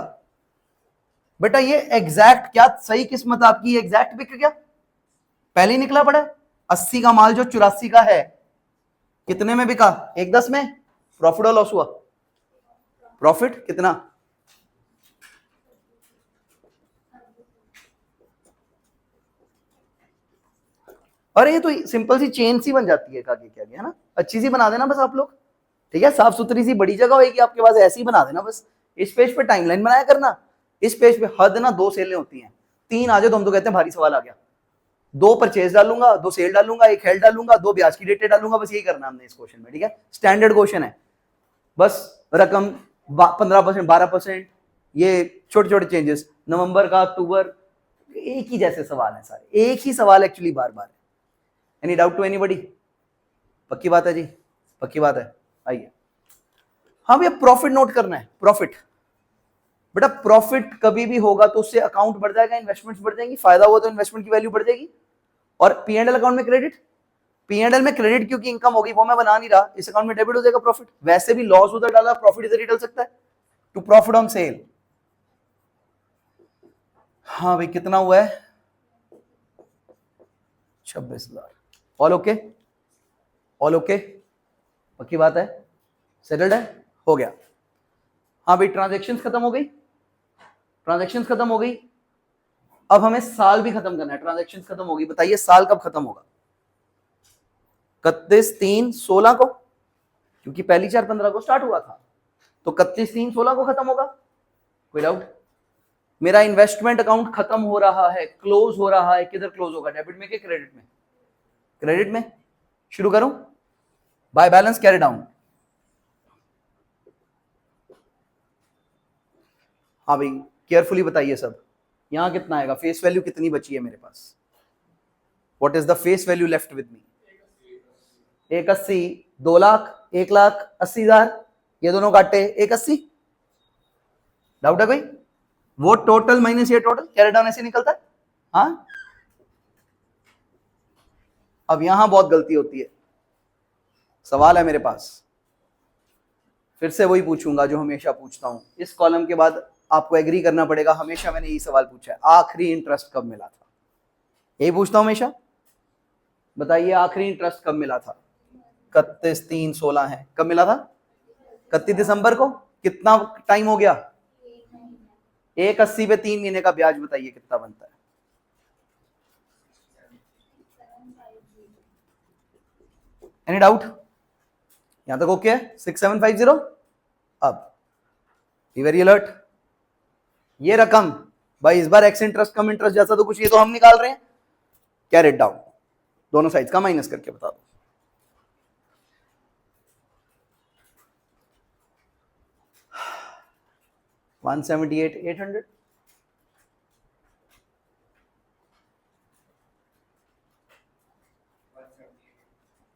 बेटा ये एग्जैक्ट, क्या सही किस्मत आपकी एग्जैक्ट बिक गया, पहले ही निकला पड़ा, 80 का माल जो 84 का है, कितने में बिका, 1/10 में, प्रॉफिट और लॉस हुआ, प्रॉफिट कितना, अरे ये तो सिंपल सी चेन सी बन जाती है, आगे क्या है ना, अच्छी सी बना देना बस आप लोग, ठीक है, साफ सुथरी सी बड़ी जगह होगी आपके पास, ऐसी बना देना बस। इस पेज पे टाइमलाइन बनाया करना, इस पेज पे हद ना 2 सेलें होती हैं, 3 आ जाए तो हम तो कहते हैं भारी सवाल आ गया, 2 परचेज डालूंगा, 2 सेल डालूंगा, 1 हेल्ड डालूंगा, 2 ब्याज की डेटें डालूंगा, बस यही करना हमने इस क्वेश्चन में, ठीक है, स्टैंडर्ड क्वेश्चन है, बस रकम 15%, 12%, ये छोटे छोटे चेंजेस, नवंबर का अक्टूबर, एक ही जैसे सवाल है सारे, एक ही सवाल एक्चुअली बार बार। एनी डाउट टू एनीबॉडी, पक्की बात है जी, पक्की बात है, आइए। हाँ भैया प्रॉफिट नोट करना है, प्रॉफिट, बेटा प्रॉफिट कभी भी होगा तो उससे अकाउंट बढ़ जाएगा, इन्वेस्टमेंट्स बढ़ जाएंगी, फायदा हुआ तो इन्वेस्टमेंट की वैल्यू बढ़ जाएगी, और P&L अकाउंट में क्रेडिट, P&L में क्रेडिट क्योंकि इनकम होगी, वो मैं बना नहीं रहा, इस अकाउंट में डेबिट हो जाएगा प्रॉफिट, वैसे भी लॉस उधर डाला, प्रॉफिट इधर ही डल सकता है, टू प्रॉफिट ऑन सेल। हाँ भाई कितना हुआ है, 26,000। ऑल ओके, ऑल ओके, पक्की बात है, सेटल्ड है, हो गया। हाँ भाई, ट्रांजेक्शन खत्म हो गई, ट्रांजेक्शन खत्म हो गई। अब हमें साल भी खत्म करना है। ट्रांजेक्शन खत्म होगी, बताइए साल कब खत्म होगा? 31/3/16 को, क्योंकि पहली 4/15 को स्टार्ट हुआ था, तो 31/3/16 को खत्म होगा। कोई डाउट? मेरा इन्वेस्टमेंट अकाउंट खत्म हो रहा है, क्लोज हो रहा है। किधर क्लोज होगा, डेबिट में कि क्रेडिट में? क्रेडिट में। शुरू करूं? By balance carry down. हाँ भाई, केयरफुली बताइए सब। यहां कितना आएगा? फेस वैल्यू कितनी बची है मेरे पास? What is the face value left with me? 180, 2 lakh, 1,80,000, ये दोनों काटे 180। डाउट है कोई? वो टोटल माइनस ये टोटल, कैरी डाउन ऐसे निकलता है। हाँ, अब यहां बहुत गलती होती है। सवाल है मेरे पास, फिर से वही पूछूंगा जो हमेशा पूछता हूं। इस कॉलम के बाद आपको एग्री करना पड़ेगा, हमेशा मैंने यही सवाल पूछा है, आखिरी इंटरेस्ट कब मिला था? यही पूछता हूं हमेशा। बताइए आखिरी इंटरेस्ट कब मिला था? 31/3/16 है। कब मिला था? 31 दिसंबर को। कितना टाइम हो गया? 180 पे 3 महीने का ब्याज, बताइए कितना बनता है? Any doubt? यहां तक ओके है? 6750। अब बी वेरी अलर्ट। ये रकम भाई इस बार एक्स इंटरेस्ट कम इंटरेस्ट जैसा तो कुछ, ये तो हम निकाल रहे हैं, कैरी इट डाउन, दोनों साइड का माइनस करके बता दो। $178,800।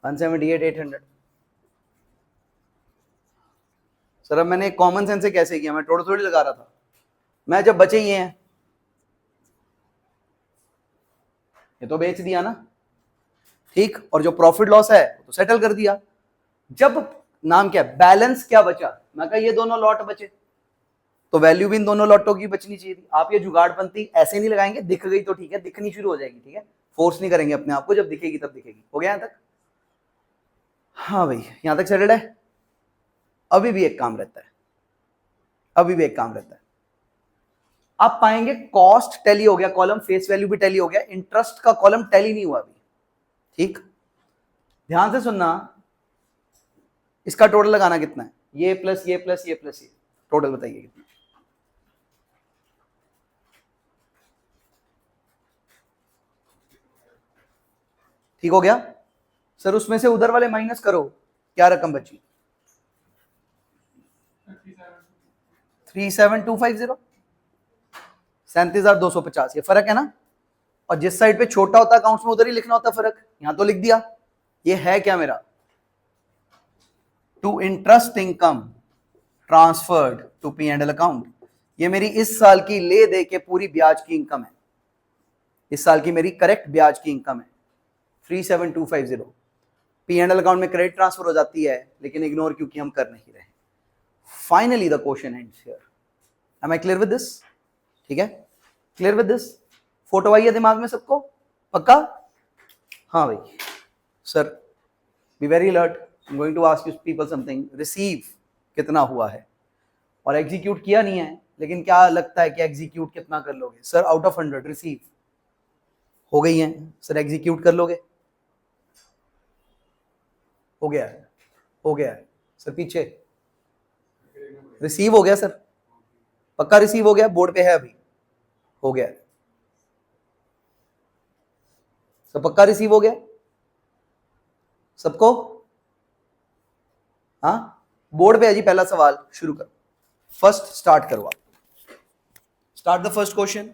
$178,800। सर अब मैंने कॉमन सेंस से कैसे किया? मैं टोटल थोड़ी लगा रहा था। मैं जब बचे ये हैं, ये तो बेच दिया ना, ठीक, और जो प्रॉफिट लॉस है तो सेटल कर दिया। जब नाम क्या, बैलेंस क्या बचा? मैं कहा ये दोनों लॉट बचे, तो वैल्यू भी इन दोनों लॉटों की बचनी चाहिए थी। आप ये जुगाड़पंती ऐसे नहीं लगाएंगे, दिख गई तो ठीक है, दिखनी शुरू हो जाएगी, ठीक है, फोर्स नहीं करेंगे अपने आप को, जब दिखेगी तब दिखेगी। हो गया यहां तक? हाँ भाई, यहां तक सेटल्ड है। अभी भी एक काम रहता है, अभी भी एक काम रहता है। आप पाएंगे कॉस्ट टैली हो गया कॉलम, फेस वैल्यू भी टैली हो गया, इंटरेस्ट का कॉलम टैली नहीं हुआ अभी, ठीक। ध्यान से सुनना, इसका टोटल लगाना कितना है? ये प्लस ये प्लस ये प्लस ये, टोटल बताइए कितना? ठीक हो गया सर? उसमें से उधर वाले माइनस करो, क्या रकम बची? 37,250, 37,250। ये फर्क है ना? और जिस साइड पे छोटा होता है अकाउंट्स में, उधर ही लिखना होता है फर्क, यहां तो लिख दिया। ये है क्या मेरा? To interest income transferred to P and L account. ये मेरी इस साल की ले दे के पूरी ब्याज की इनकम है, इस साल की मेरी करेक्ट ब्याज की इनकम है 37,250। पी एंड एल अकाउंट में क्रेडिट ट्रांसफर हो जाती है, लेकिन इग्नोर क्योंकि हम कर नहीं रहे। Finally the question ends here. Am I clear with this? ठीक है, क्लियर विद दिस? फोटो आई है दिमाग में सबको? पक्का? हाँ भाई sir, be very alert. I am going to ask you people something. Receive कितना हुआ है? और एग्जीक्यूट किया नहीं है, लेकिन क्या लगता है कि एग्जीक्यूट कितना कर लोगे? सर आउट ऑफ 100 रिसीव हो गई है। सर एग्जीक्यूट कर लोगे? हो गया है, हो गया है। सर पीछे रिसीव हो गया सर, पक्का रिसीव हो गया, बोर्ड पे है अभी, हो गया। सब पक्का रिसीव हो गया सबको? हाँ, बोर्ड पे है जी पहला सवाल, शुरू करो। फर्स्ट स्टार्ट करो आप, स्टार्ट द फर्स्ट क्वेश्चन।